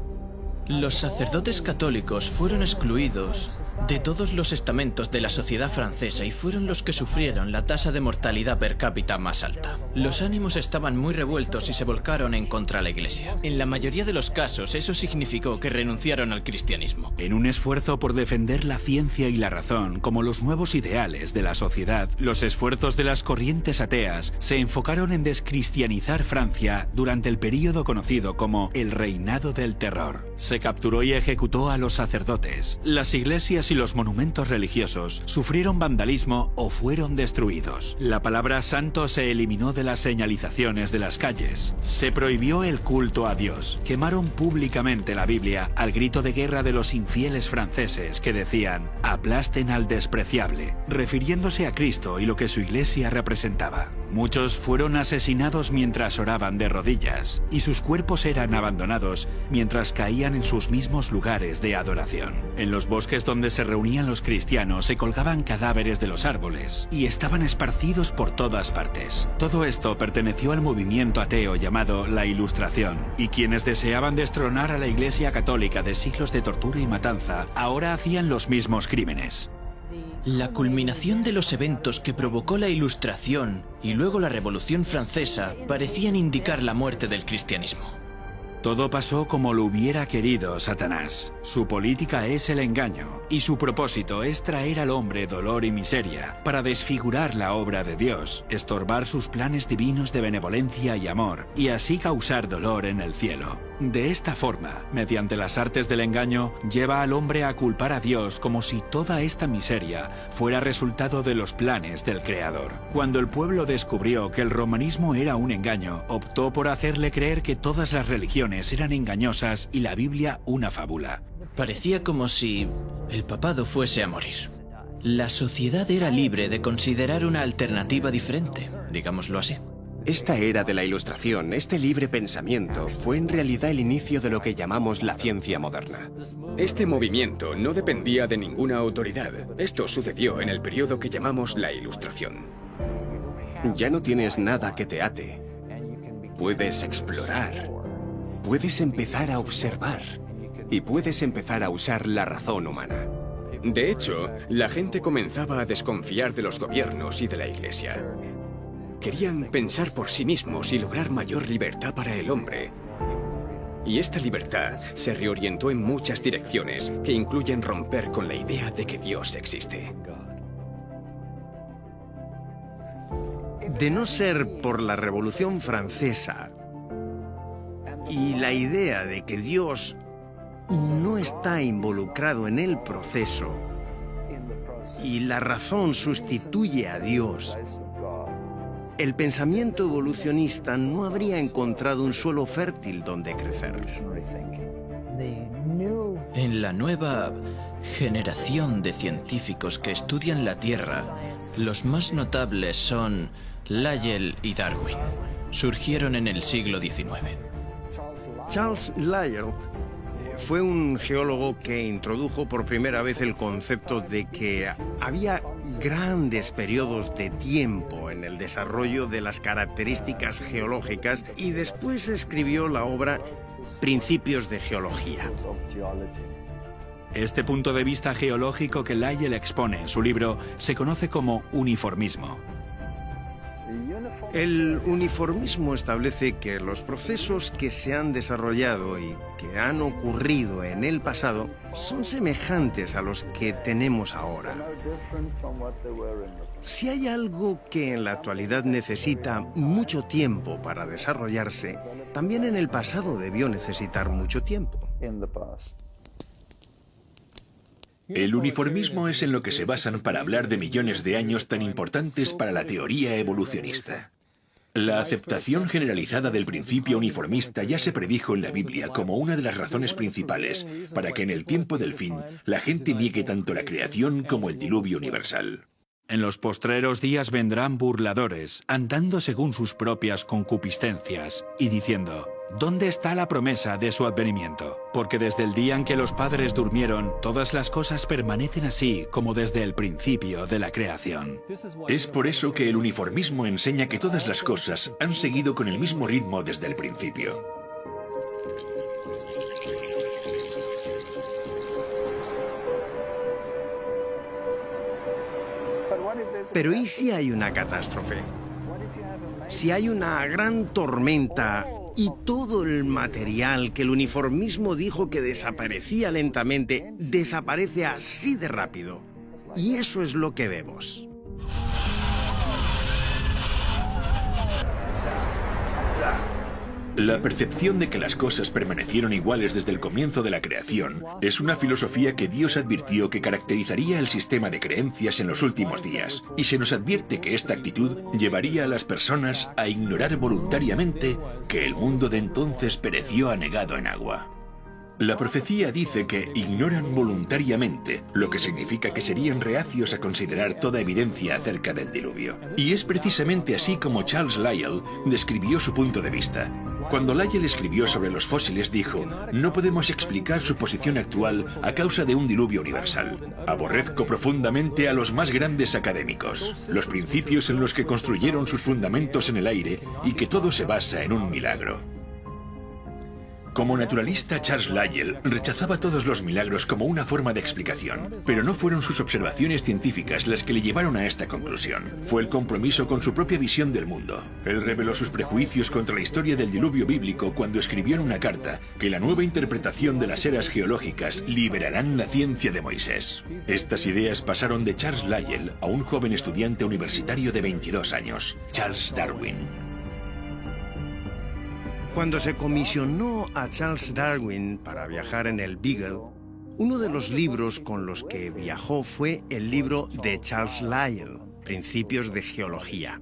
Los sacerdotes católicos fueron excluidos de todos los estamentos de la sociedad francesa y fueron los que sufrieron la tasa de mortalidad per cápita más alta. Los ánimos estaban muy revueltos y se volcaron en contra de la Iglesia. En la mayoría de los casos, eso significó que renunciaron al cristianismo. En un esfuerzo por defender la ciencia y la razón como los nuevos ideales de la sociedad, los esfuerzos de las corrientes ateas se enfocaron en descristianizar Francia durante el período conocido como el Reinado del Terror. Se se capturó y ejecutó a los sacerdotes. Las iglesias y los monumentos religiosos sufrieron vandalismo o fueron destruidos. La palabra santo se eliminó de las señalizaciones de las calles. Se prohibió el culto a Dios. Quemaron públicamente la Biblia al grito de guerra de los infieles franceses que decían «aplasten al despreciable», refiriéndose a Cristo y lo que su iglesia representaba. Muchos fueron asesinados mientras oraban de rodillas y sus cuerpos eran abandonados mientras caían en sus mismos lugares de adoración. En los bosques donde se reunían los cristianos se colgaban cadáveres de los árboles y estaban esparcidos por todas partes. Todo esto perteneció al movimiento ateo llamado la Ilustración, y quienes deseaban destronar a la Iglesia Católica de siglos de tortura y matanza ahora hacían los mismos crímenes. La culminación de los eventos que provocó la Ilustración y luego la Revolución Francesa parecían indicar la muerte del cristianismo. Todo pasó como lo hubiera querido Satanás. Su política es el engaño, y su propósito es traer al hombre dolor y miseria, para desfigurar la obra de Dios, estorbar sus planes divinos de benevolencia y amor, y así causar dolor en el cielo. De esta forma, mediante las artes del engaño, lleva al hombre a culpar a Dios como si toda esta miseria fuera resultado de los planes del Creador. Cuando el pueblo descubrió que el romanismo era un engaño, optó por hacerle creer que todas las religiones eran engañosas y la Biblia una fábula. Parecía como si el papado fuese a morir. La sociedad era libre de considerar una alternativa diferente, digámoslo así. Esta era de la Ilustración, este libre pensamiento, fue en realidad el inicio de lo que llamamos la ciencia moderna. Este movimiento no dependía de ninguna autoridad. Esto sucedió en el periodo que llamamos la Ilustración. Ya no tienes nada que te ate. Puedes explorar. Puedes empezar a observar. Y puedes empezar a usar la razón humana. De hecho, la gente comenzaba a desconfiar de los gobiernos y de la Iglesia. Querían pensar por sí mismos y lograr mayor libertad para el hombre. Y esta libertad se reorientó en muchas direcciones que incluyen romper con la idea de que Dios existe. De no ser por la Revolución Francesa y la idea de que Dios no está involucrado en el proceso y la razón sustituye a Dios, el pensamiento evolucionista no habría encontrado un suelo fértil donde crecer. En la nueva generación de científicos que estudian la Tierra, los más notables son Lyell y Darwin. Surgieron en el siglo XIX. Charles Lyell fue un geólogo que introdujo por primera vez el concepto de que había grandes periodos de tiempo en el desarrollo de las características geológicas y después escribió la obra Principios de Geología. Este punto de vista geológico que Lyell expone en su libro se conoce como uniformismo. El uniformismo establece que los procesos que se han desarrollado y que han ocurrido en el pasado son semejantes a los que tenemos ahora. Si hay algo que en la actualidad necesita mucho tiempo para desarrollarse, también en el pasado debió necesitar mucho tiempo. El uniformismo es en lo que se basan para hablar de millones de años tan importantes para la teoría evolucionista. La aceptación generalizada del principio uniformista ya se predijo en la Biblia como una de las razones principales para que en el tiempo del fin la gente niegue tanto la creación como el diluvio universal. En los postreros días vendrán burladores, andando según sus propias concupiscencias, y diciendo: ¿dónde está la promesa de su advenimiento? Porque desde el día en que los padres durmieron, todas las cosas permanecen así como desde el principio de la creación. Es por eso que el uniformismo enseña que todas las cosas han seguido con el mismo ritmo desde el principio. Pero ¿y si hay una catástrofe? Si hay una gran tormenta y todo el material que el uniformismo dijo que desaparecía lentamente, desaparece así de rápido. Y eso es lo que vemos. La percepción de que las cosas permanecieron iguales desde el comienzo de la creación es una filosofía que Dios advirtió que caracterizaría el sistema de creencias en los últimos días, y se nos advierte que esta actitud llevaría a las personas a ignorar voluntariamente que el mundo de entonces pereció anegado en agua. La profecía dice que ignoran voluntariamente, lo que significa que serían reacios a considerar toda evidencia acerca del diluvio. Y es precisamente así como Charles Lyell describió su punto de vista. Cuando Lyell escribió sobre los fósiles dijo: no podemos explicar su posición actual a causa de un diluvio universal. Aborrezco profundamente a los más grandes académicos, los principios en los que construyeron sus fundamentos en el aire y que todo se basa en un milagro. Como naturalista, Charles Lyell rechazaba todos los milagros como una forma de explicación, pero no fueron sus observaciones científicas las que le llevaron a esta conclusión. Fue el compromiso con su propia visión del mundo. Él reveló sus prejuicios contra la historia del diluvio bíblico cuando escribió en una carta que la nueva interpretación de las eras geológicas liberarán la ciencia de Moisés. Estas ideas pasaron de Charles Lyell a un joven estudiante universitario de 22 años, Charles Darwin. Cuando se comisionó a Charles Darwin para viajar en el Beagle, uno de los libros con los que viajó fue el libro de Charles Lyell, Principios de Geología.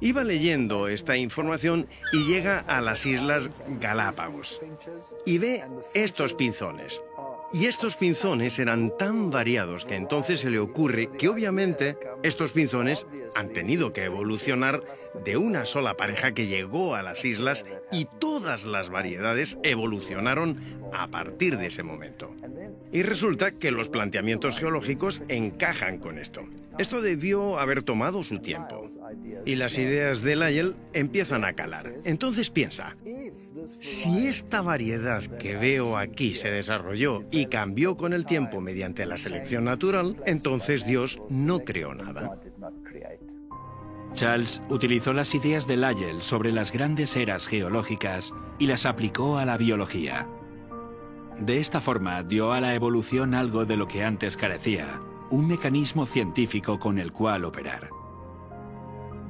Iba leyendo esta información y llega a las Islas Galápagos y ve estos pinzones. Y estos pinzones eran tan variados que entonces se le ocurre que obviamente estos pinzones han tenido que evolucionar de una sola pareja que llegó a las islas, y todas las variedades evolucionaron a partir de ese momento. Y resulta que los planteamientos geológicos encajan con esto. Esto debió haber tomado su tiempo. Y las ideas de Lyell empiezan a calar. Entonces piensa: si esta variedad que veo aquí se desarrolló y cambió con el tiempo mediante la selección natural, entonces Dios no creó nada. Charles utilizó las ideas de Lyell sobre las grandes eras geológicas y las aplicó a la biología. De esta forma dio a la evolución algo de lo que antes carecía: un mecanismo científico con el cual operar.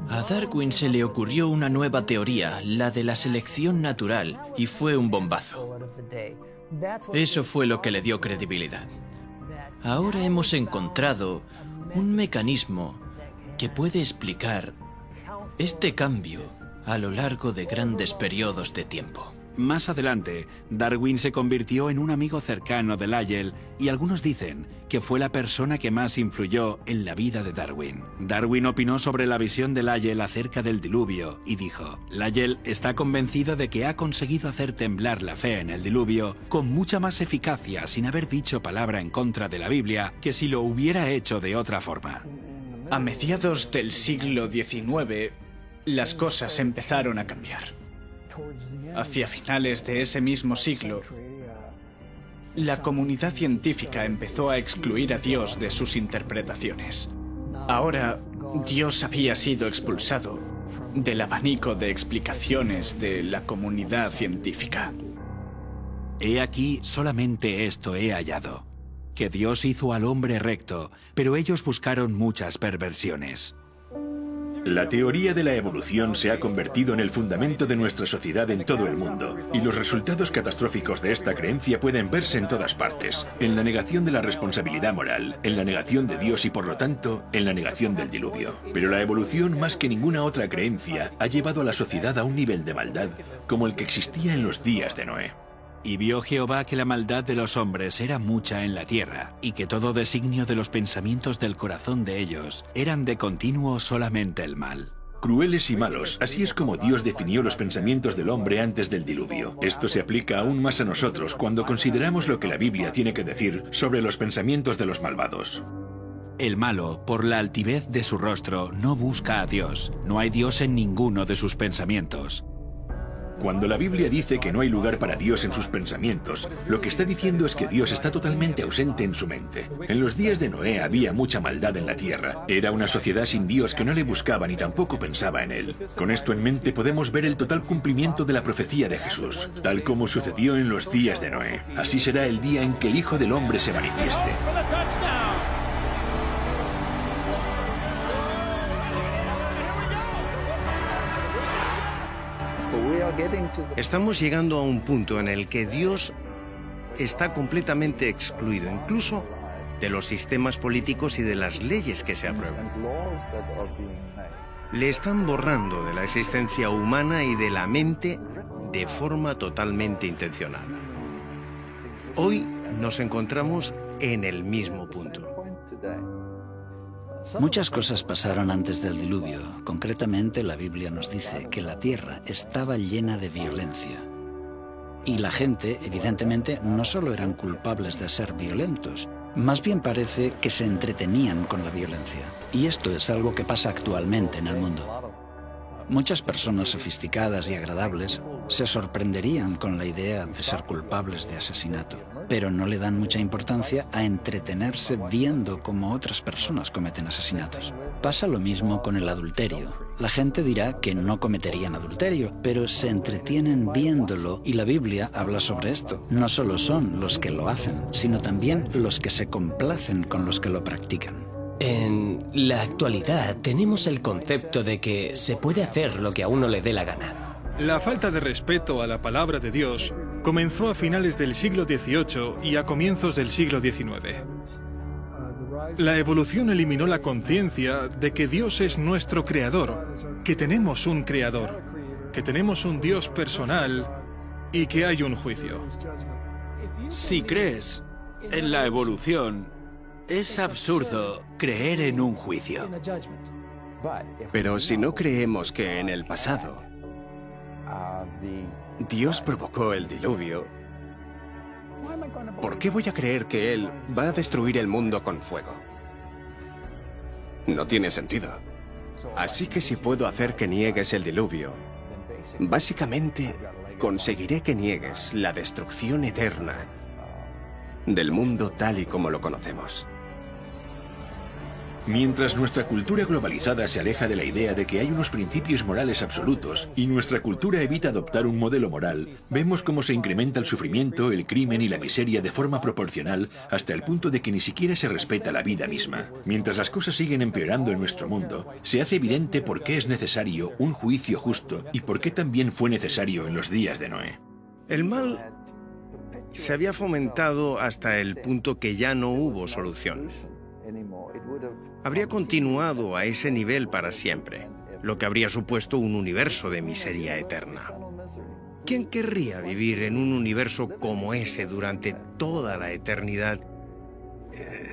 A Darwin se le ocurrió una nueva teoría, la de la selección natural, y fue un bombazo. Eso fue lo que le dio credibilidad. Ahora hemos encontrado un mecanismo que puede explicar este cambio a lo largo de grandes periodos de tiempo. Más adelante, Darwin se convirtió en un amigo cercano de Lyell, y algunos dicen que fue la persona que más influyó en la vida de Darwin. Darwin opinó sobre la visión de Lyell acerca del diluvio y dijo: Lyell está convencido de que ha conseguido hacer temblar la fe en el diluvio con mucha más eficacia sin haber dicho palabra en contra de la Biblia que si lo hubiera hecho de otra forma. A mediados del siglo XIX, las cosas empezaron a cambiar. Hacia finales de ese mismo siglo, la comunidad científica empezó a excluir a Dios de sus interpretaciones. Ahora, Dios había sido expulsado del abanico de explicaciones de la comunidad científica. He aquí solamente esto he hallado: que Dios hizo al hombre recto, pero ellos buscaron muchas perversiones. La teoría de la evolución se ha convertido en el fundamento de nuestra sociedad en todo el mundo, y los resultados catastróficos de esta creencia pueden verse en todas partes: en la negación de la responsabilidad moral, en la negación de Dios y por lo tanto en la negación del diluvio. Pero la evolución, más que ninguna otra creencia, ha llevado a la sociedad a un nivel de maldad como el que existía en los días de Noé. Y vio Jehová que la maldad de los hombres era mucha en la tierra, y que todo designio de los pensamientos del corazón de ellos eran de continuo solamente el mal. Crueles y malos, así es como Dios definió los pensamientos del hombre antes del diluvio. Esto se aplica aún más a nosotros cuando consideramos lo que la Biblia tiene que decir sobre los pensamientos de los malvados. El malo, por la altivez de su rostro, no busca a Dios. No hay Dios en ninguno de sus pensamientos. Cuando la Biblia dice que no hay lugar para Dios en sus pensamientos, lo que está diciendo es que Dios está totalmente ausente en su mente. En los días de Noé había mucha maldad en la tierra. Era una sociedad sin Dios que no le buscaba ni tampoco pensaba en él. Con esto en mente podemos ver el total cumplimiento de la profecía de Jesús, tal como sucedió en los días de Noé. Así será el día en que el Hijo del Hombre se manifieste. Estamos llegando a un punto en el que Dios está completamente excluido, incluso de los sistemas políticos y de las leyes que se aprueban. Le están borrando de la existencia humana y de la mente de forma totalmente intencional. Hoy nos encontramos en el mismo punto. Muchas cosas pasaron antes del diluvio. Concretamente, la Biblia nos dice que la tierra estaba llena de violencia. Y la gente, evidentemente, no solo eran culpables de ser violentos, más bien parece que se entretenían con la violencia. Y esto es algo que pasa actualmente en el mundo. Muchas personas sofisticadas y agradables se sorprenderían con la idea de ser culpables de asesinato, pero no le dan mucha importancia a entretenerse viendo cómo otras personas cometen asesinatos. Pasa lo mismo con el adulterio. La gente dirá que no cometerían adulterio, pero se entretienen viéndolo y la Biblia habla sobre esto. No solo son los que lo hacen, sino también los que se complacen con los que lo practican. En la actualidad tenemos el concepto de que se puede hacer lo que a uno le dé la gana. La falta de respeto a la palabra de Dios comenzó a finales del siglo XVIII y a comienzos del siglo XIX. La evolución eliminó la conciencia de que Dios es nuestro creador, que tenemos un creador, que tenemos un Dios personal y que hay un juicio. Si crees en la evolución, es absurdo creer en un juicio. Pero si no creemos que en el pasado Dios provocó el diluvio, ¿por qué voy a creer que Él va a destruir el mundo con fuego? No tiene sentido. Así que si puedo hacer que niegues el diluvio, básicamente conseguiré que niegues la destrucción eterna del mundo tal y como lo conocemos. Mientras nuestra cultura globalizada se aleja de la idea de que hay unos principios morales absolutos y nuestra cultura evita adoptar un modelo moral, vemos cómo se incrementa el sufrimiento, el crimen y la miseria de forma proporcional hasta el punto de que ni siquiera se respeta la vida misma. Mientras las cosas siguen empeorando en nuestro mundo, se hace evidente por qué es necesario un juicio justo y por qué también fue necesario en los días de Noé. El mal se había fomentado hasta el punto que ya no hubo solución. Habría continuado a ese nivel para siempre, lo que habría supuesto un universo de miseria eterna. ¿Quién querría vivir en un universo como ese durante toda la eternidad?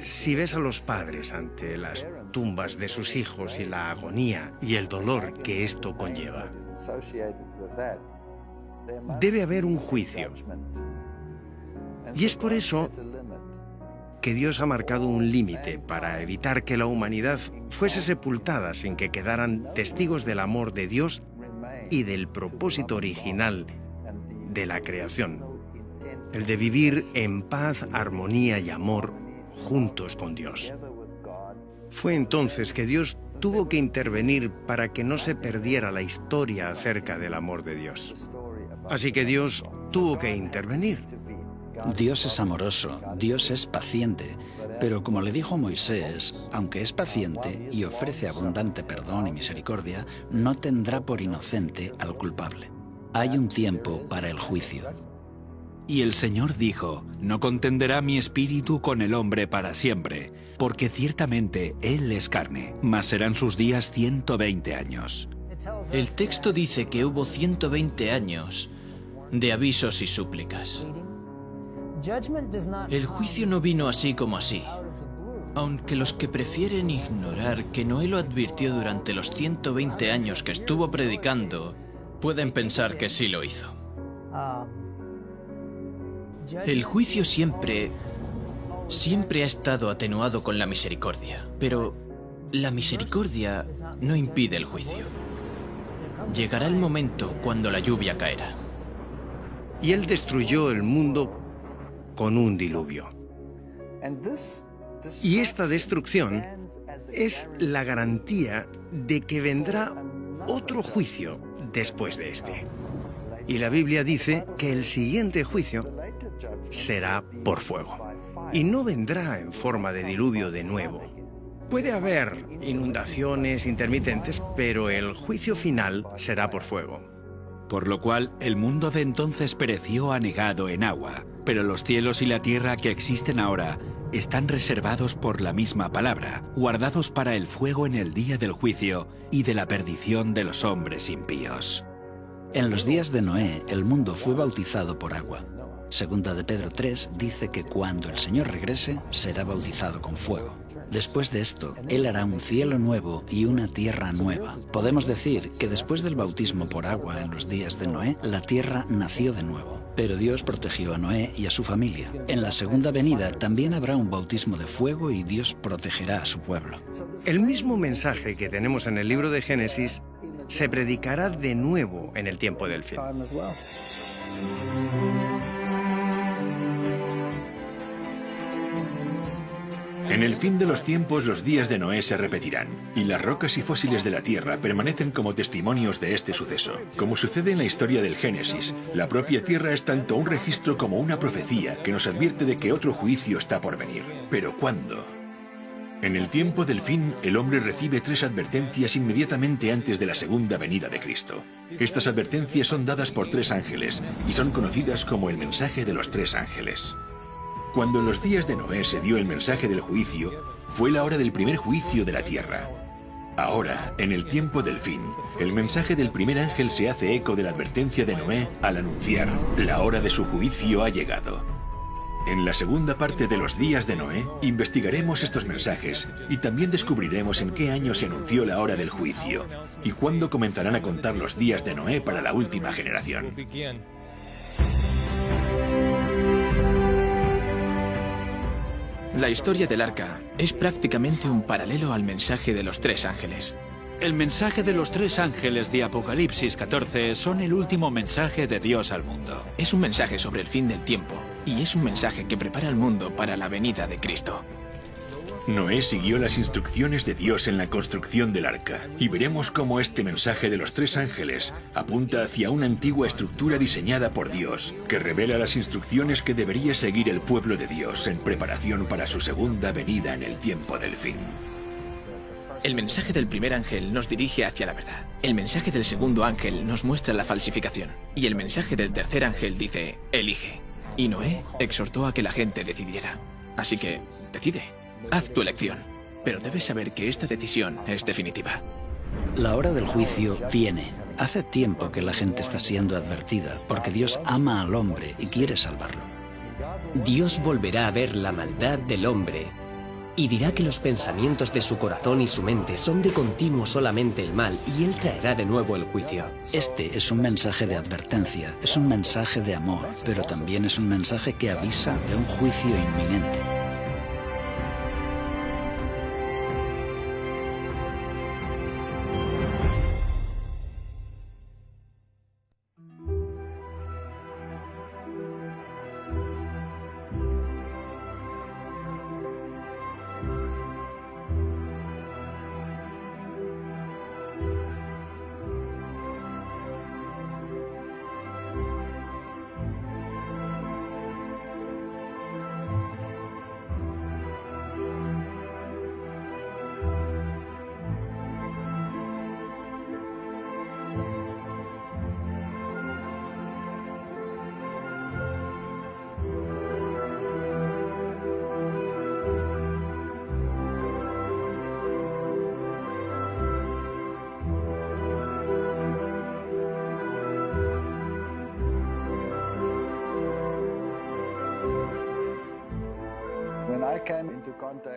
Si ves a los padres ante las tumbas de sus hijos y la agonía y el dolor que esto conlleva, debe haber un juicio. Y es por eso que Dios ha marcado un límite para evitar que la humanidad fuese sepultada sin que quedaran testigos del amor de Dios y del propósito original de la creación, el de vivir en paz, armonía y amor juntos con Dios. Fue entonces que Dios tuvo que intervenir para que no se perdiera la historia acerca del amor de Dios. Así que Dios tuvo que intervenir. Dios es amoroso, Dios es paciente, pero como le dijo Moisés, aunque es paciente y ofrece abundante perdón y misericordia, no tendrá por inocente al culpable. Hay un tiempo para el juicio. Y el Señor dijo, no contenderá mi espíritu con el hombre para siempre, porque ciertamente él es carne, mas serán sus días 120 años. El texto dice que hubo 120 años de avisos y súplicas. El juicio no vino así como así, aunque los que prefieren ignorar que Noé lo advirtió durante los 120 años que estuvo predicando, pueden pensar que sí lo hizo. El juicio siempre ha estado atenuado con la misericordia, pero la misericordia no impide el juicio. Llegará el momento cuando la lluvia caerá. Y Él destruyó el mundo con un diluvio. Y esta destrucción es la garantía de que vendrá otro juicio después de este. Y la Biblia dice que el siguiente juicio será por fuego. Y no vendrá en forma de diluvio de nuevo. Puede haber inundaciones intermitentes, pero el juicio final será por fuego. por lo cual el mundo de entonces pereció anegado en agua. Pero los cielos y la tierra que existen ahora están reservados por la misma palabra, guardados para el fuego en el día del juicio y de la perdición de los hombres impíos. En los días de Noé, el mundo fue bautizado por agua. Segunda de Pedro 3 dice que cuando el Señor regrese, será bautizado con fuego. Después de esto, Él hará un cielo nuevo y una tierra nueva. Podemos decir que después del bautismo por agua en los días de Noé, la tierra nació de nuevo. Pero Dios protegió a Noé y a su familia. En la segunda venida también habrá un bautismo de fuego y Dios protegerá a su pueblo. El mismo mensaje que tenemos en el libro de Génesis se predicará de nuevo en el tiempo del fin. En el fin de los tiempos los días de Noé se repetirán, y las rocas y fósiles de la tierra permanecen como testimonios de este suceso. Como sucede en la historia del Génesis, la propia tierra es tanto un registro como una profecía que nos advierte de que otro juicio está por venir. ¿Pero cuándo? En el tiempo del fin, el hombre recibe 3 advertencias inmediatamente antes de la segunda venida de Cristo. Estas advertencias son dadas por 3 ángeles y son conocidas como el mensaje de los 3 ángeles. Cuando en los días de Noé se dio el mensaje del juicio, fue la hora del primer juicio de la tierra. Ahora, en el tiempo del fin, el mensaje del primer ángel se hace eco de la advertencia de Noé al anunciar: la hora de su juicio ha llegado. En la segunda parte de los días de Noé, investigaremos estos mensajes y también descubriremos en qué año se anunció la hora del juicio y cuándo comenzarán a contar los días de Noé para la última generación. La historia del arca es prácticamente un paralelo al mensaje de los 3 ángeles. El mensaje de los 3 ángeles de Apocalipsis 14 son el último mensaje de Dios al mundo. Es un mensaje sobre el fin del tiempo y es un mensaje que prepara al mundo para la venida de Cristo. Noé siguió las instrucciones de Dios en la construcción del arca, y veremos cómo este mensaje de los 3 ángeles apunta hacia una antigua estructura diseñada por Dios, que revela las instrucciones que debería seguir el pueblo de Dios en preparación para su segunda venida en el tiempo del fin. El mensaje del primer ángel nos dirige hacia la verdad. El mensaje del segundo ángel nos muestra la falsificación. Y el mensaje del tercer ángel dice: elige. Y Noé exhortó a que la gente decidiera. Así que, decide. Haz tu elección, pero debes saber que esta decisión es definitiva. La hora del juicio viene. Hace tiempo que la gente está siendo advertida, porque Dios ama al hombre y quiere salvarlo. Dios volverá a ver la maldad del hombre y dirá que los pensamientos de su corazón y su mente son de continuo solamente el mal, y Él traerá de nuevo el juicio. Este es un mensaje de advertencia, es un mensaje de amor, pero también es un mensaje que avisa de un juicio inminente.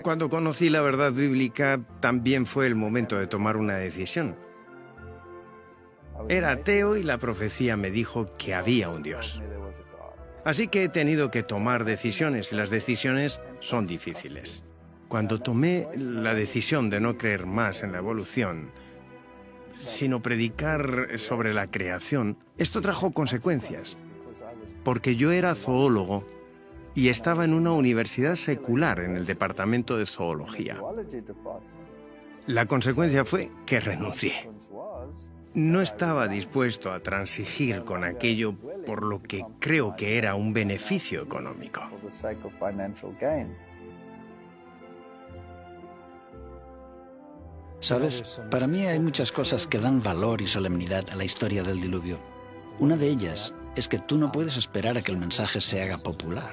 Cuando conocí la verdad bíblica, también fue el momento de tomar una decisión. Era ateo y la profecía me dijo que había un Dios. Así que he tenido que tomar decisiones, y las decisiones son difíciles. Cuando tomé la decisión de no creer más en la evolución, sino predicar sobre la creación, esto trajo consecuencias. Porque yo era zoólogo y estaba en una universidad secular en el departamento de zoología. La consecuencia fue que renuncié. No estaba dispuesto a transigir con aquello por lo que creo que era un beneficio económico. ¿Sabes? Para mí hay muchas cosas que dan valor y solemnidad a la historia del diluvio. Una de ellas es que tú no puedes esperar a que el mensaje se haga popular.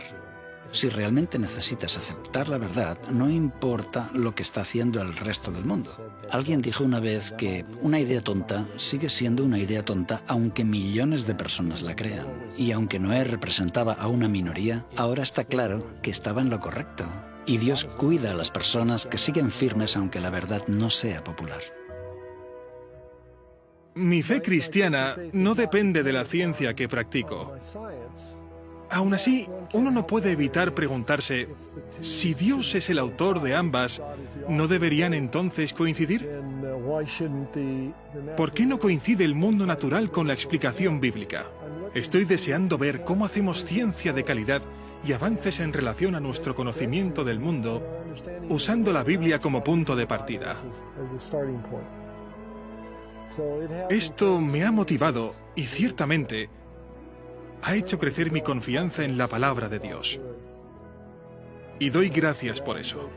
Si realmente necesitas aceptar la verdad, no importa lo que está haciendo el resto del mundo. Alguien dijo una vez que una idea tonta sigue siendo una idea tonta aunque millones de personas la crean. Y aunque Noé representaba a una minoría, ahora está claro que estaba en lo correcto. Y Dios cuida a las personas que siguen firmes aunque la verdad no sea popular. Mi fe cristiana no depende de la ciencia que practico. Aún así, uno no puede evitar preguntarse, si Dios es el autor de ambas, ¿no deberían entonces coincidir? ¿Por qué no coincide el mundo natural con la explicación bíblica? Estoy deseando ver cómo hacemos ciencia de calidad y avances en relación a nuestro conocimiento del mundo, usando la Biblia como punto de partida. Esto me ha motivado y ciertamente ha hecho crecer mi confianza en la palabra de Dios. Y doy gracias por eso.